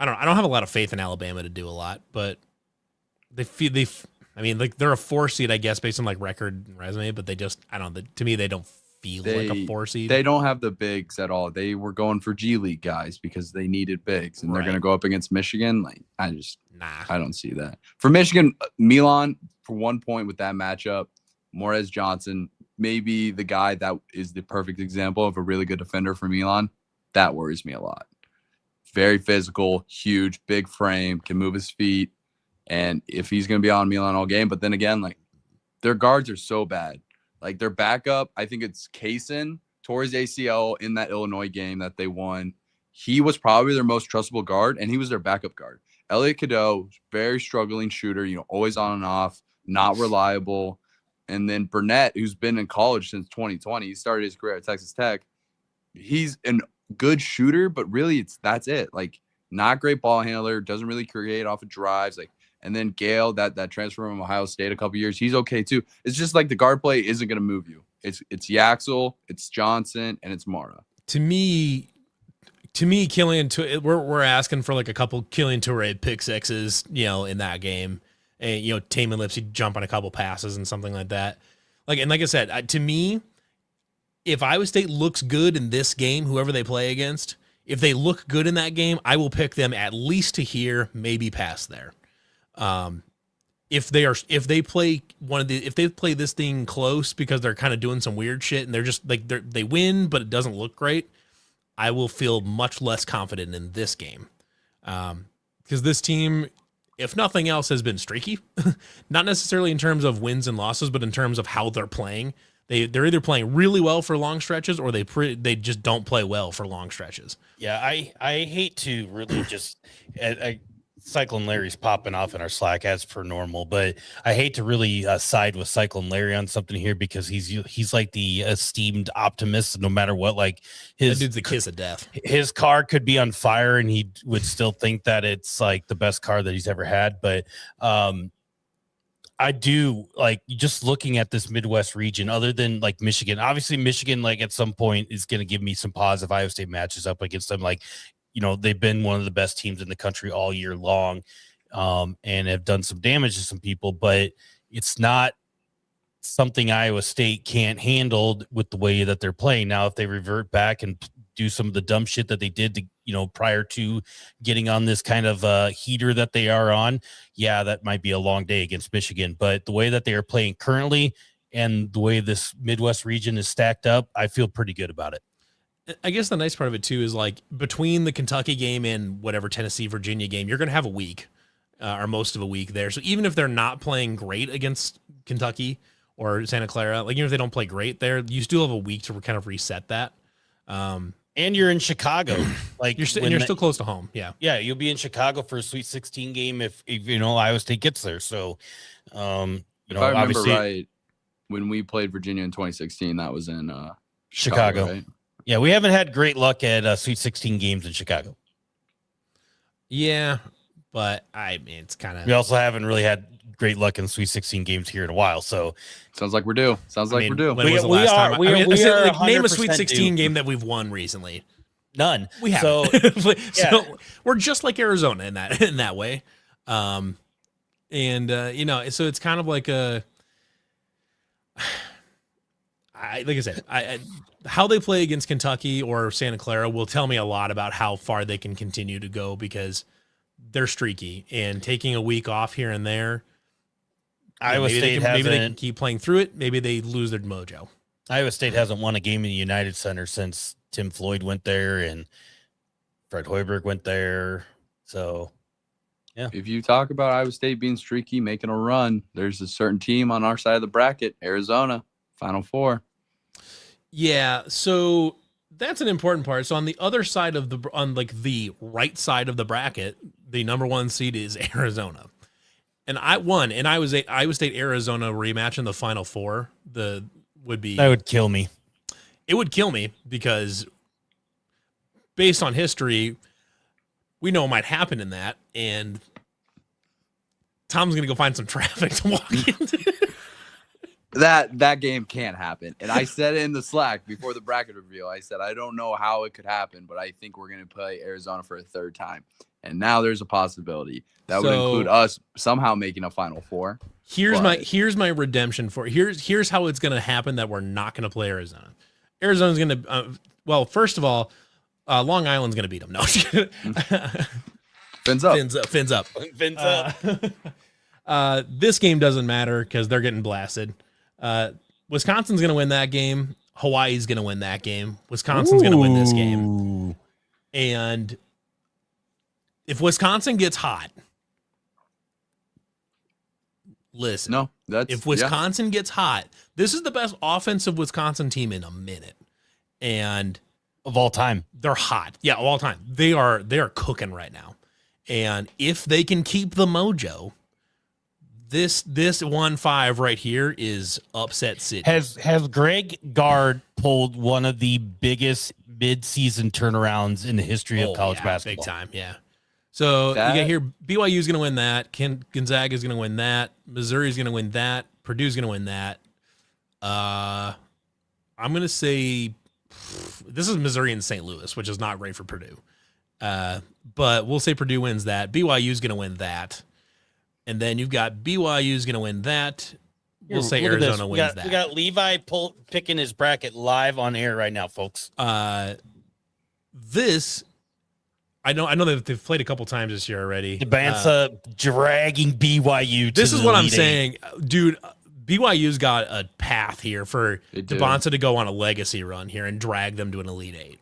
don't have a lot of faith in Alabama to do a lot, but I mean, like they're a 4 seed, I guess, based on like record and resume, but to me, they don't feel like a 4 seed. They don't have the bigs at all. They were going for G League guys because they needed bigs, and they're going to go up against Michigan. Like, I don't see that. For Michigan, Milan, for 1 point with that matchup, Morez Johnson, maybe the guy that is the perfect example of a really good defender for Milan. That worries me a lot. Very physical, huge, big frame, can move his feet. And if he's going to be on Milan all game, but then again, like their guards are so bad. Like their backup, I think it's Kaysen, tore his ACL in that Illinois game that they won. He was probably their most trustable guard, and he was their backup guard. Elliot Cadeau, very struggling shooter, always on and off, not reliable. And then Burnett, who's been in college since 2020, he started his career at Texas Tech. He's a good shooter, but really that's it. Like not great ball handler, doesn't really create off of drives. Like, and then Gale, that transfer from Ohio State a couple years, he's okay too. It's just like the guard play isn't going to move you. It's Yaxel, it's Johnson, and it's Mara. To me, Killian, we're asking for like a couple Killian Touré pick sixes, in that game. And, Taman Lipsy jump on a couple passes and something like that. Like I said, to me, if Iowa State looks good in this game, whoever they play against, if they look good in that game, I will pick them at least to here, maybe past there. If they play this thing close because they're kind of doing some weird shit and they're just like they win, but it doesn't look great, I will feel much less confident in this game. Because this team, if nothing else, has been streaky, not necessarily in terms of wins and losses, but in terms of how they're playing. They're either playing really well for long stretches or they just don't play well for long stretches. Yeah, I hate to really just Cyclone Larry's popping off in our Slack as per normal, but I hate to really side with Cyclone Larry on something here because he's like the esteemed optimist. No matter what, like That dude's the kiss of death. his car could be on fire and he would still think that it's like the best car that he's ever had. But I do like just looking at this Midwest region, other than like Michigan. Obviously, Michigan, like at some point, is going to give me some pause if Iowa State matches up against them. Like, you know, they've been one of the best teams in the country all year long, and have done some damage to some people, but it's not something Iowa State can't handle with the way that they're playing. Now, if they revert back and do some of the dumb shit that they did to, you know, prior to getting on this kind of heater that they are on, yeah, that might be a long day against Michigan. But the way that they are playing currently and the way this Midwest region is stacked up, I feel pretty good about it. I guess the nice part of it too is like between the Kentucky game and whatever Tennessee, Virginia game, you're going to have a week or most of a week there. So even if they're not playing great against Kentucky or Santa Clara, like even if they don't play great there, you still have a week to kind of reset that. And you're in Chicago, like you're still close to home. Yeah. Yeah. You'll be in Chicago for a Sweet 16 game if you know, Iowa State gets there. So, you know, if I remember obviously, right, when we played Virginia in 2016, that was in Chicago. right? Yeah, we haven't had great luck at Sweet 16 games in Chicago. Yeah, but I mean, it's kind of. We also haven't really had great luck in Sweet 16 games here in a while. So sounds like we're due. We're due. When was the last time? I mean, name a Sweet 16 due. game that we've won recently. None. We have. So, so we're just like Arizona in that way. You know, so it's kind of like a. Like I said, how they play against Kentucky or Santa Clara will tell me a lot about how far they can continue to go because they're streaky and taking a week off here and there. Iowa State maybe they can keep playing through it. Maybe they lose their mojo. Iowa State hasn't won a game in the United Center since Tim Floyd went there and Fred Hoiberg went there. So, yeah. If you talk about Iowa State being streaky, making a run, there's a certain team on our side of the bracket, Arizona, Final Four. Yeah, so that's an important part. So on the other side of the right side of the bracket, the number one seed is Arizona. And Iowa State Arizona rematch in the Final Four. That would kill me. It would kill me because based on history, we know what might happen in that, and Tom's gonna go find some traffic to walk into. That game can't happen. And I said it in the Slack before the bracket reveal. I said, I don't know how it could happen, but I think we're going to play Arizona for a third time. And now there's a possibility that would include us somehow making a Final Four. Here's my redemption for here's how it's going to happen that we're not going to play Arizona. Arizona's going to, well, first of all, Long Island's going to beat them. No, Fins up. Fins up. This game doesn't matter because they're getting blasted. Wisconsin's going to win that game. Hawaii's going to win that game. Wisconsin's going to win this game. And if Wisconsin gets hot, listen. If Wisconsin gets hot, this is the best offensive Wisconsin team in a minute. And of all time. They're hot. Yeah, of all time. They are cooking right now. And if they can keep the mojo, this 1-5 right here is upset city. Has Greg Gard pulled one of the biggest mid-season turnarounds in the history of college basketball? Big time, yeah. So you got here, BYU's going to win that. Gonzaga's going to win that. Missouri's going to win that. Purdue's going to win that. I'm going to say this is Missouri and St. Louis, which is not great for Purdue. But we'll say Purdue wins that. BYU's going to win that. And then you've got BYU's going to win that. We'll say Arizona wins that. We got Levi picking his bracket live on air right now, folks. This, I know that they've played a couple times this year already. Debanza dragging BYU. This is what I'm saying, dude. BYU's got a path here for Debanza to go on a legacy run here and drag them to an Elite Eight.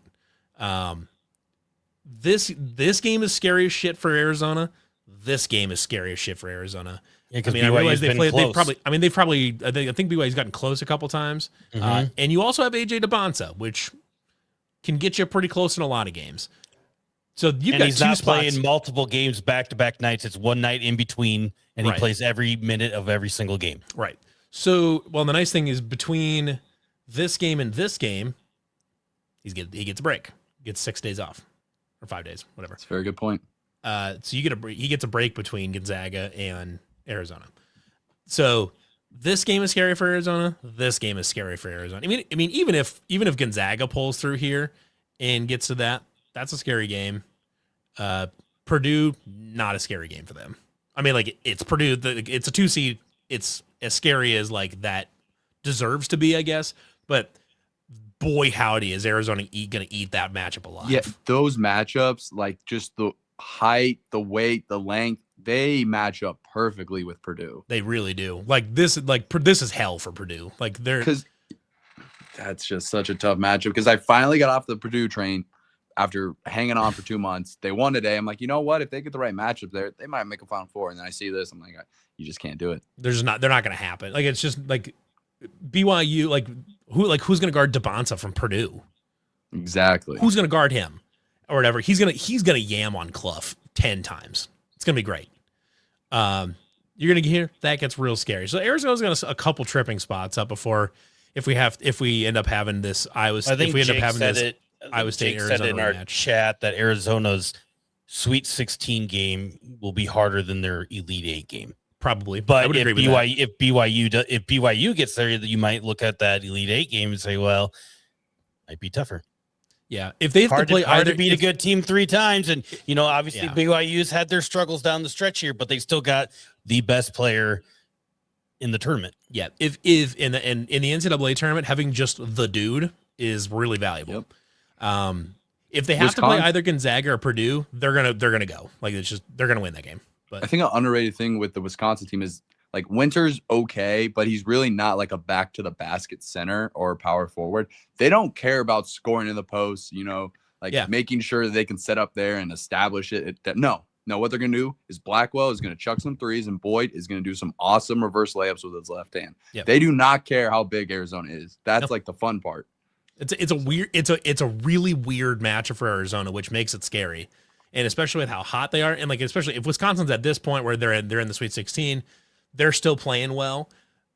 This game is scary as shit for Arizona. This game is scary as shit for Arizona. Yeah, because I realize I think BYU's gotten close a couple times. Mm-hmm. And you also have AJ Debanza, which can get you pretty close in a lot of games. So you've And got he's two not spots. playing multiple games back-to-back nights. It's one night in between, and he Right. plays every minute of every single game. Right. So, well, the nice thing is between this game and this game, he gets a break. He gets 6 days off or 5 days, whatever. That's a very good point. So he gets a break between Gonzaga and Arizona. So this game is scary for Arizona. This game is scary for Arizona. I mean, even if Gonzaga pulls through here and gets to that, that's a scary game. Purdue, not a scary game for them. I mean, like it's Purdue. It's a 2 seed. It's as scary as like that deserves to be, I guess. But boy, howdy, is Arizona going to eat that matchup alive? Yeah, those matchups, like just the height, the weight, the length, they match up perfectly with Purdue. They really do. This is hell for Purdue. Like because that's just such a tough matchup. Because I finally got off the Purdue train after hanging on for 2 months. They won today. I'm like, you know what? If they get the right matchup there, they might make a Final Four. And then I see this, I'm like, you just can't do it. They're not going to happen. Like it's just like BYU. Who's going to guard DeBonsa from Purdue? Exactly. Who's going to guard him or whatever? He's gonna yam on Clough 10 times. It's gonna be great. You're gonna hear that gets real scary. So Arizona's got a couple tripping spots up before if we end up having this Iowa. I think if we end Jake up having said this it. Iowa State Jake Arizona said in our rematch. chat that Arizona's Sweet 16 game will be harder than their Elite 8 game. Probably, But I would if agree with that. if BYU gets there, you might look at that Elite 8 game and say, well, might be tougher. Yeah, if they have Hard to play hard either, to beat a good team 3 times, and obviously Yeah. BYU's had their struggles down the stretch here, but they still got the best player in the tournament. yeah, if in the NCAA tournament, having just the dude is really valuable. Yep. If they have to play Wisconsin- either Gonzaga or Purdue, they're gonna go. Like it's just they're gonna win that game. But I think an underrated thing with the Wisconsin team is like Winter's okay, but he's really not like a back to the basket center or power forward. They don't care about scoring in the post, making sure that they can set up there and establish it. No, what they're going to do is Blackwell is going to chuck some threes and Boyd is going to do some awesome reverse layups with his left hand. Yep. They do not care how big Arizona is. That's Nope. like the fun part. it's a really weird matchup for Arizona, which makes it scary. And especially with how hot they are, and like especially if Wisconsin's at this point where they're in the Sweet 16, they're still playing well.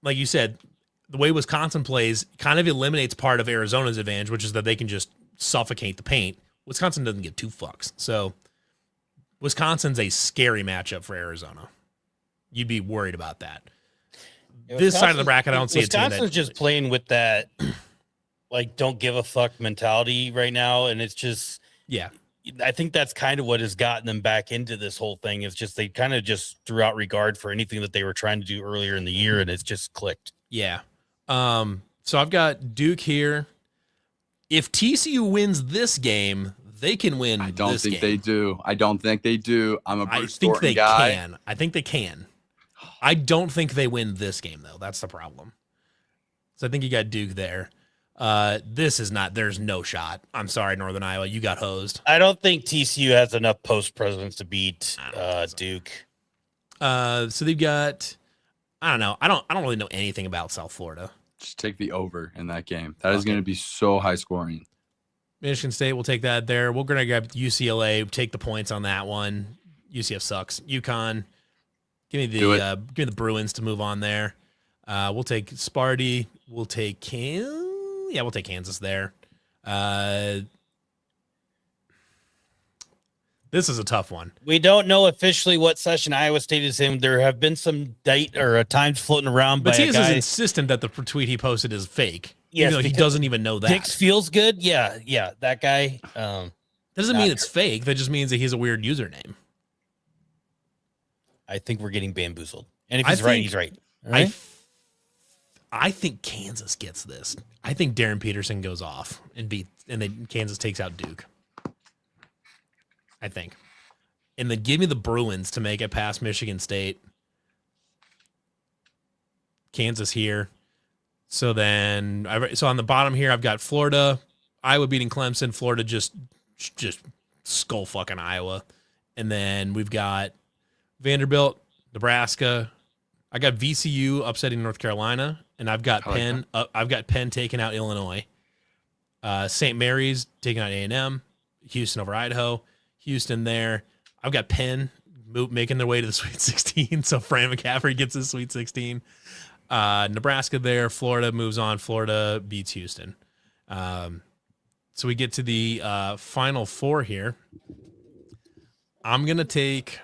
Like you said, the way Wisconsin plays kind of eliminates part of Arizona's advantage, which is that they can just suffocate the paint. Wisconsin doesn't give 2 fucks. So Wisconsin's a scary matchup for Arizona. You'd be worried about that. This side of the bracket, I don't see a team Wisconsin's just playing with that like don't give a fuck mentality right now, and it's just yeah. I think that's kind of what has gotten them back into this whole thing. It's just they kind of just threw out regard for anything that they were trying to do earlier in the year, and it's just clicked. Yeah. So I've got Duke here. If TCU wins this game, they can win. I don't this think game. they do. I don't think they do. I'm a I Bruce think Thornton they guy. can. I think they can. I don't think they win this game though. That's the problem. So I think you got Duke there. There's no shot. I'm sorry, Northern Iowa. You got hosed. I don't think TCU has enough post presence to beat I don't think so. Duke. So they've got, I don't know. I don't really know anything about South Florida. Just take the over in that game. That is Okay. going to be so high scoring. Michigan State will take that there. We're going to grab UCLA, take the points on that one. UCF sucks. UConn, give me the Bruins to move on there. We'll take Sparty. We'll take we'll take Kansas there. This is a tough one. We don't know officially what session Iowa State is in. There have been some date or times floating around But by a Tias is guy. insistent that the tweet he posted is fake. Yes, Even though he because doesn't even know that. Dix feels good. Yeah, that guy. Doesn't mean it's fake. That just means that he's a weird username. I think we're getting bamboozled. And if I he's right, think- he's right. All right? I think Kansas gets this. I think Darren Peterson goes off and then Kansas takes out Duke. I think. And then give me the Bruins to make it past Michigan State. Kansas here. So then, on the bottom here, I've got Florida, Iowa beating Clemson, Florida just skull fucking Iowa. And then we've got Vanderbilt, Nebraska. I got VCU upsetting North Carolina, and I've got Penn. I've got Penn taking out Illinois. St. Mary's taking out A&M. Houston over Idaho. Houston there. I've got Penn making their way to the Sweet 16. So Fran McCaffrey gets his Sweet 16. Nebraska there. Florida moves on. Florida beats Houston. So we get to the Final Four here. I'm going to take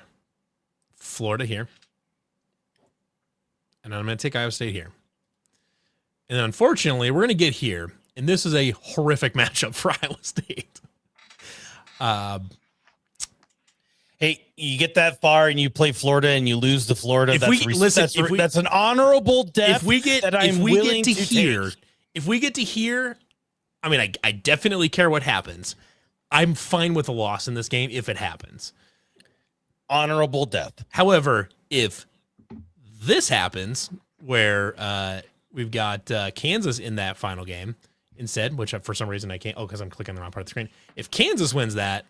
Florida here. And I'm going to take Iowa State here. And unfortunately, we're going to get here. And this is a horrific matchup for Iowa State. Hey, you get that far and you play Florida and you lose to Florida. That's an honorable death. If we get to here, I mean, I definitely care what happens. I'm fine with a loss in this game if it happens. Honorable death. However, if this happens, where we've got Kansas in that final game instead, which for some reason I can't. Oh, because I'm clicking the wrong part of the screen. If Kansas wins that,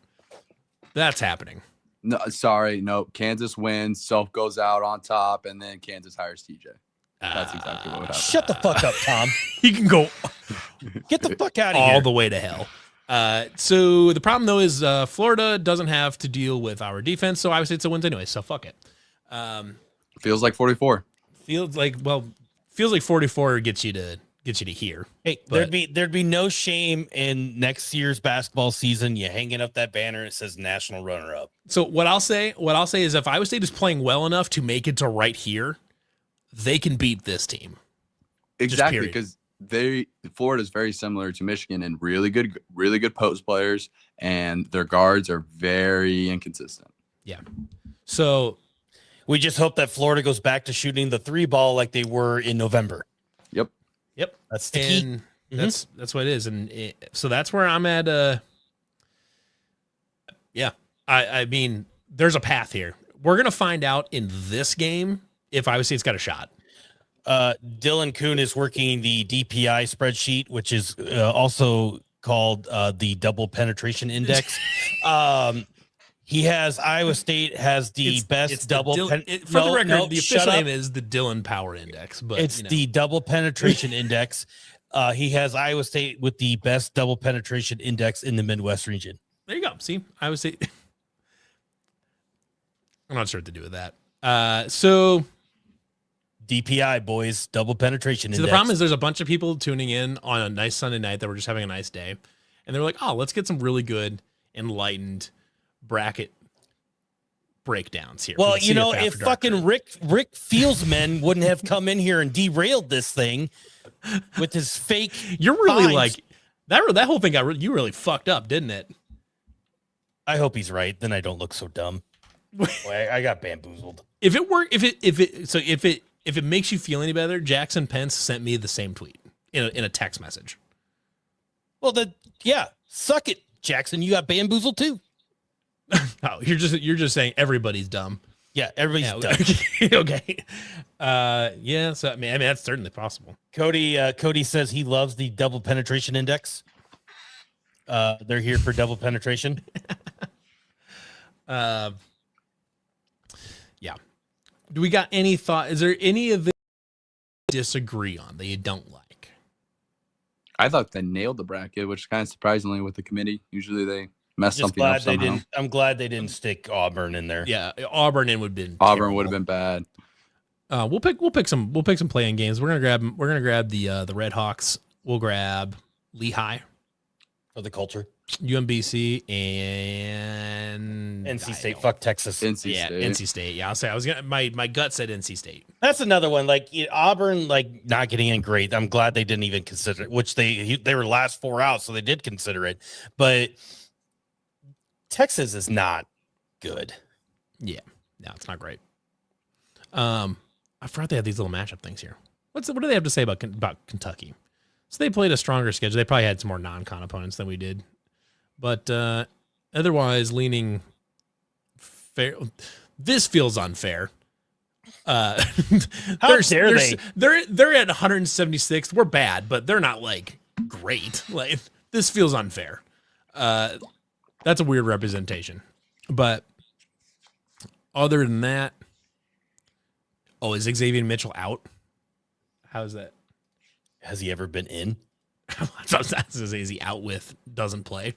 that's happening. No, sorry, no. Kansas wins, Self goes out on top, and then Kansas hires TJ. That's exactly what would happen. Shut the fuck up, Tom. He can go Get the fuck out of all here. the way to hell. So the problem though is Florida doesn't have to deal with our defense, so Iowa State still wins anyway. So fuck it. Feels like 44. Feels like 44 gets you to here. Hey, But- there'd be no shame in next year's basketball season. You hanging up that banner and it says national runner up. So what I'll say is if Iowa State is playing well enough to make it to right here, they can beat this team. Exactly, period. because Florida is very similar to Michigan in really good post players, and their guards are very inconsistent. Yeah. So We just hope that Florida goes back to shooting the 3-ball like they were in November. yep. That's the key. And that's what it is. And so that's where I'm at. Yeah. I mean, there's a path here. We're going to find out in this game if Iowa State's got a shot. Dylan Kuhn is working the DPI spreadsheet, which is also called the double penetration index. He has Iowa State has the best double. For the record, the official name is the Dylan Power Index, but it's the double penetration index. He has Iowa State with the best double penetration index in the Midwest region. There you go. See, Iowa State. I'm not sure what to do with that. So DPI, boys, double penetration index. the problem is there's a bunch of people tuning in on a nice Sunday night that were just having a nice day, and they were like, "Oh, let's get some really good, enlightened bracket breakdowns here." Well, from the if CF After Dark fucking crew. Rick Fieldsman wouldn't have come in here and derailed this thing with his fake. You're really times. like that whole thing got you really fucked up, didn't it? I hope he's right. Then I don't look so dumb. Boy, I got bamboozled. If it makes you feel any better, Jackson Pence sent me the same tweet in a text message. Well, suck it, Jackson. You got bamboozled too. Oh, you're just saying everybody's dumb. Yeah, everybody's dumb. Okay. Yeah. So I mean that's certainly possible. Cody says he loves the double penetration index. They're here for double penetration. Yeah. Do we got any thought? Is there any of this you disagree on that you don't like? I thought they nailed the bracket, which is kind of surprisingly with the committee. Usually they mess Just something up glad they somehow. didn't. I'm glad they didn't stick Auburn in there. Yeah, Auburn would have been bad. We'll pick some playing games. We're gonna grab the Red Hawks. We'll grab Lehigh, For the culture. UMBC, and NC State. Fuck Texas. NC Yeah, State. NC State. Yeah, I'll say I was gonna. My gut said NC State. That's another one. Like Auburn, like not getting in great. I'm glad they didn't even consider it, which they were last 4 out, so they did consider it. But Texas is not good. Yeah, no, it's not great. I forgot they had these little matchup things here. What do they have to say about Kentucky? So they played a stronger schedule. They probably had some more non-con opponents than we did, but otherwise leaning fair. This feels unfair. How dare they? They're at 176th. We're bad, but they're not like great. Like this feels unfair. That's a weird representation. But other than that, is Xavier Mitchell out? How's that? Has he ever been in? Is he out with doesn't play?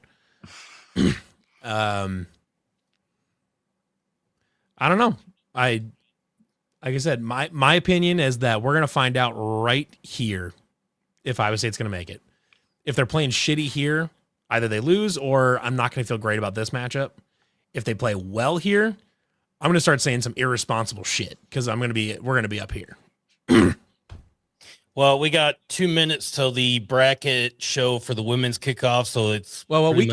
I don't know. Like I said, my opinion is that we're gonna find out right here if Iowa State's gonna make it. If they're playing shitty here, either they lose or I'm not gonna feel great about this matchup. If they play well here, I'm gonna start saying some irresponsible shit because we're gonna be up here. Well, we got 2 minutes till the bracket show for the women's kickoff, so it's Well, we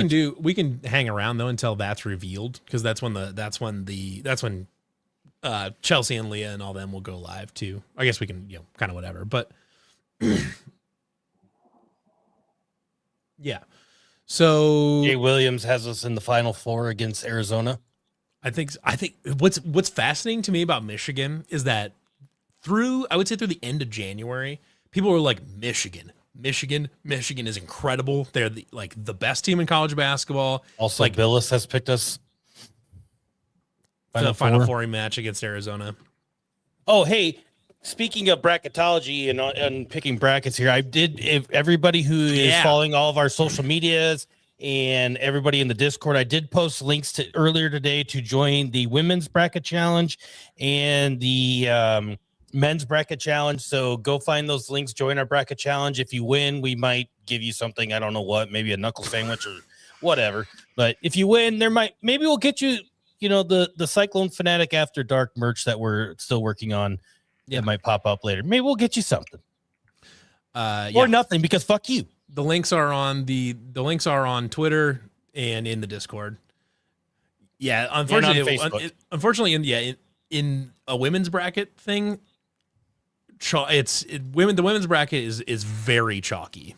can hang around though until that's revealed because that's when Chelsea and Leah and all them will go live too. I guess we can, kind of whatever, but yeah. So Jay Williams has us in the Final Four against Arizona. I think what's fascinating to me about Michigan is that through the end of January, people were like, Michigan is incredible. They're the best team in college basketball. Also, Billis has picked us Final Four match against Arizona. Oh, hey, speaking of bracketology and picking brackets here, if everybody who is following all of our social medias and everybody in the Discord, I did post links to earlier today to join the women's bracket challenge and the men's bracket challenge. So go find those links, join our bracket challenge. If you win, we might give you something. I don't know what, maybe a knuckle sandwich or whatever. But if you win, maybe we'll get you, the Cyclone Fanatic After Dark merch that we're still working on. Yeah, might pop up later. Maybe we'll get you something. Or nothing, because fuck you. The links are on on Twitter and in the Discord. Yeah, unfortunately, in a women's bracket thing, the women's bracket is very chalky.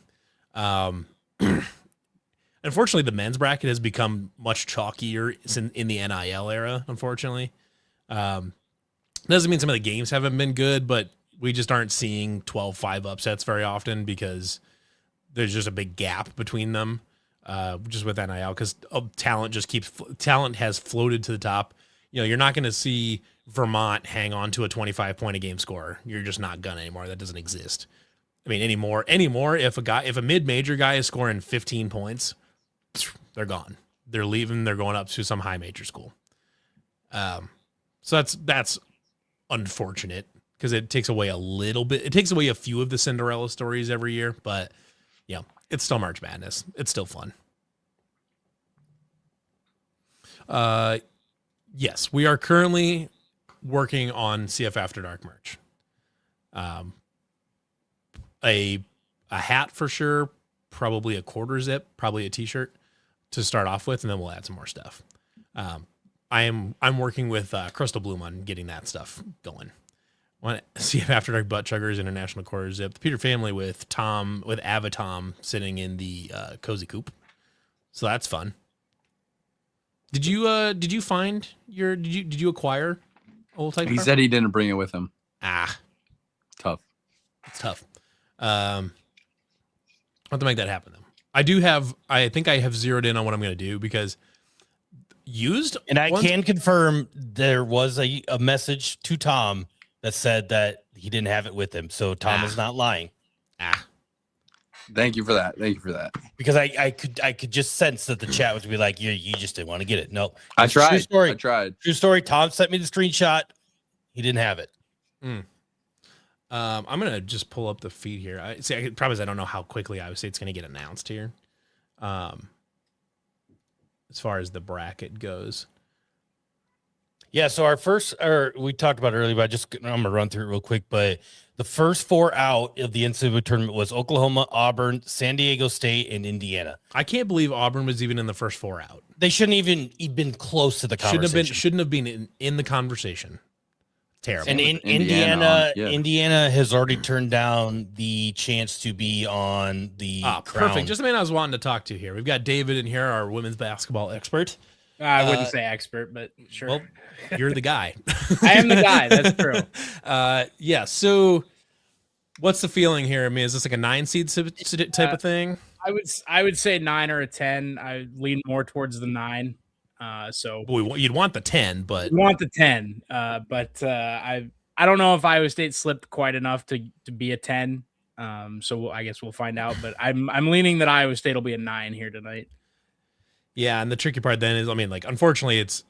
Unfortunately, the men's bracket has become much chalkier in the NIL era. Unfortunately, doesn't mean some of the games haven't been good, but we just aren't seeing 12-5 upsets very often because there's just a big gap between them, just with NIL because talent has floated to the top. You're not going to see Vermont hang on to a 25-point a game score. You're just not gonna anymore. That doesn't exist. I mean, anymore. If a mid-major guy is scoring 15 points, they're gone. They're leaving. They're going up to some high major school. So that's unfortunate because it takes away a little bit. It takes away a few of the Cinderella stories every year, but it's still March Madness. It's still fun. Yes, we are currently working on CF After Dark merch. A hat for sure, probably a quarter zip, probably a t-shirt to start off with, and then we'll add some more stuff. I'm working with Crystal Bloom on getting that stuff going. Want to see if After Dark Butt Chuggers International Quarter Zip, the Peter family with Avatom sitting in the cozy coop, so that's fun. Did you find did you acquire old type? He said he didn't bring it with him. Tough. It's tough. I'll have to make that happen though. I think I have zeroed in on what I'm going to do because can confirm there was a message to Tom that said that he didn't have it with him. So Tom is not lying. Thank you for that. Because I could just sense that the chat was be like, you just didn't want to get it. No, I tried. True story. True story. Tom sent me the screenshot. He didn't have it. I'm gonna just pull up the feed here. I don't know how quickly Iowa State's gonna get announced here. As far as the bracket goes. Yeah, so we talked about it earlier, but I'm gonna run through it real quick. But the first four out of the NCAA tournament was Oklahoma, Auburn, San Diego State, and Indiana. I can't believe Auburn was even in the first four out. They shouldn't even been close to the conversation. Shouldn't have been in the conversation. Terrible. And Indiana has already turned down the chance to be on the crown. Perfect. Just the man I was wanting to talk to here. We've got David in here, our women's basketball expert. I wouldn't say expert, but sure. Well, you're the guy. I am the guy. That's true. Yeah. So, what's the feeling here? I mean, is this like a 9 seed type of thing? I would say 9 or a 10. I lean more towards the 9. So you'd want the 10, but you want the 10. But I don't know if Iowa State slipped quite enough to be a 10. So I guess we'll find out. But I'm leaning that Iowa State will be a 9 here tonight. Yeah, and the tricky part then is, I mean, like, unfortunately, it's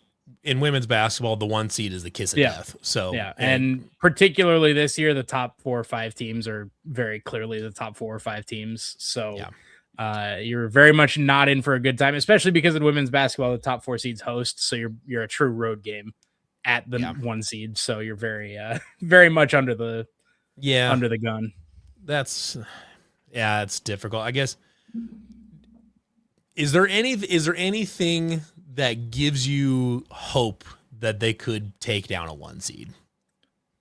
in women's basketball, the 1 seed is the kiss of death. So yeah, and particularly this year, the top 4 or 5 teams are very clearly the top 4 or 5 teams. So you're very much not in for a good time, especially because in women's basketball, the top 4 seeds host. So you're a true road game at the 1 seed. So you're very very much under the gun. It's difficult. I guess. Is there anything that gives you hope that they could take down a 1 seed?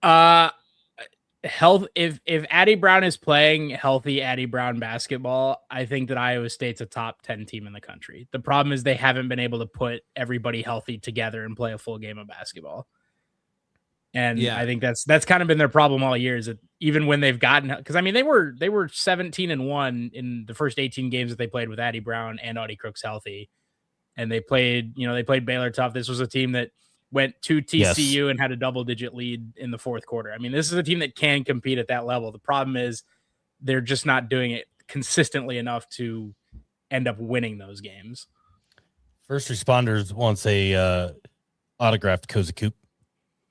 Health. If Addie Brown is playing healthy Addie Brown basketball, I think that Iowa State's a top 10 team in the country. The problem is they haven't been able to put everybody healthy together and play a full game of basketball. And I think that's kind of been their problem all year, is that even when they've gotten, because I mean they were 17-1 in the first 18 games that they played with Addie Brown and Audie Crooks healthy, and they played Baylor tough. This was a team that went to TCU and had a double-digit lead in the fourth quarter. I mean, this is a team that can compete at that level. The problem is they're just not doing it consistently enough to end up winning those games. First responders wants a autographed Cozy Coop.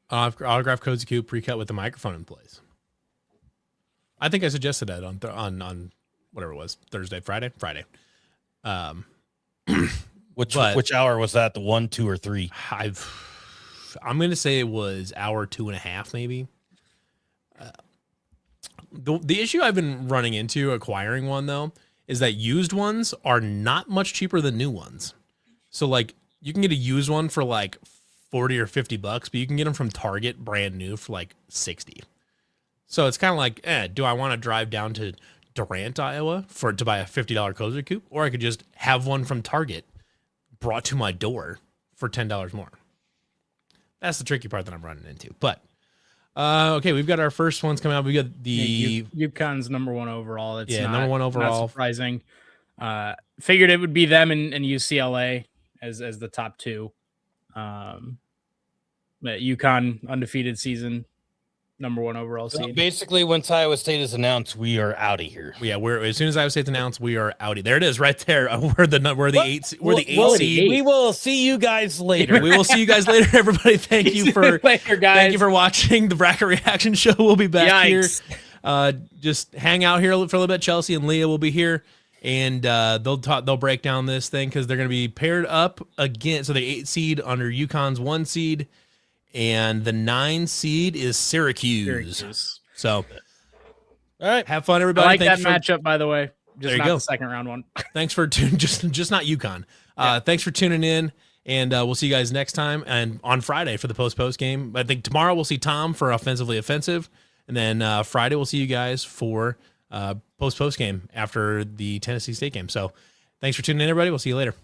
Autograph Cozy Coop pre-cut with the microphone in place. I think I suggested that on whatever it was, Friday. Which hour was that? The 1, 2, or 3? I'm going to say it was hour 2.5, maybe. The issue I've been running into acquiring one though is that used ones are not much cheaper than new ones. So like you can get a used one for like $40 or $50, but you can get them from Target brand new for like $60. So it's kind of like, do I want to drive down to Durant, Iowa to buy a $50 Cozy Coop, or I could just have one from Target brought to my door for $10 more. That's the tricky part that I'm running into. But okay, we've got our first ones coming out. We got the UConn's number 1 overall. It's number 1 overall. Not surprising. Figured it would be them and UCLA as the top 2. But UConn undefeated season, number 1 overall seed. So basically, once Iowa State is announced, we are out of here. Yeah, we're as soon as Iowa State's announced, we are out. There it is, right there. We're the 8 seed. We will see you guys later. We will see you guys later, everybody. Thank you for later, guys. Thank you for watching the Bracket Reaction Show. We'll be back here. Just hang out here for a little bit. Chelsea and Leah will be here, and they'll break down this thing because they're going to be paired up again. So the 8 seed under UConn's 1 seed. And the 9 seed is Syracuse. So, all right, have fun, everybody. I like that matchup, by the way. Just not the second round one. Thanks for just not UConn. Thanks for tuning in, and we'll see you guys next time. And on Friday for the post game. I think tomorrow we'll see Tom for Offensively Offensive, and then Friday we'll see you guys for post game after the Tennessee State game. So, thanks for tuning in, everybody. We'll see you later.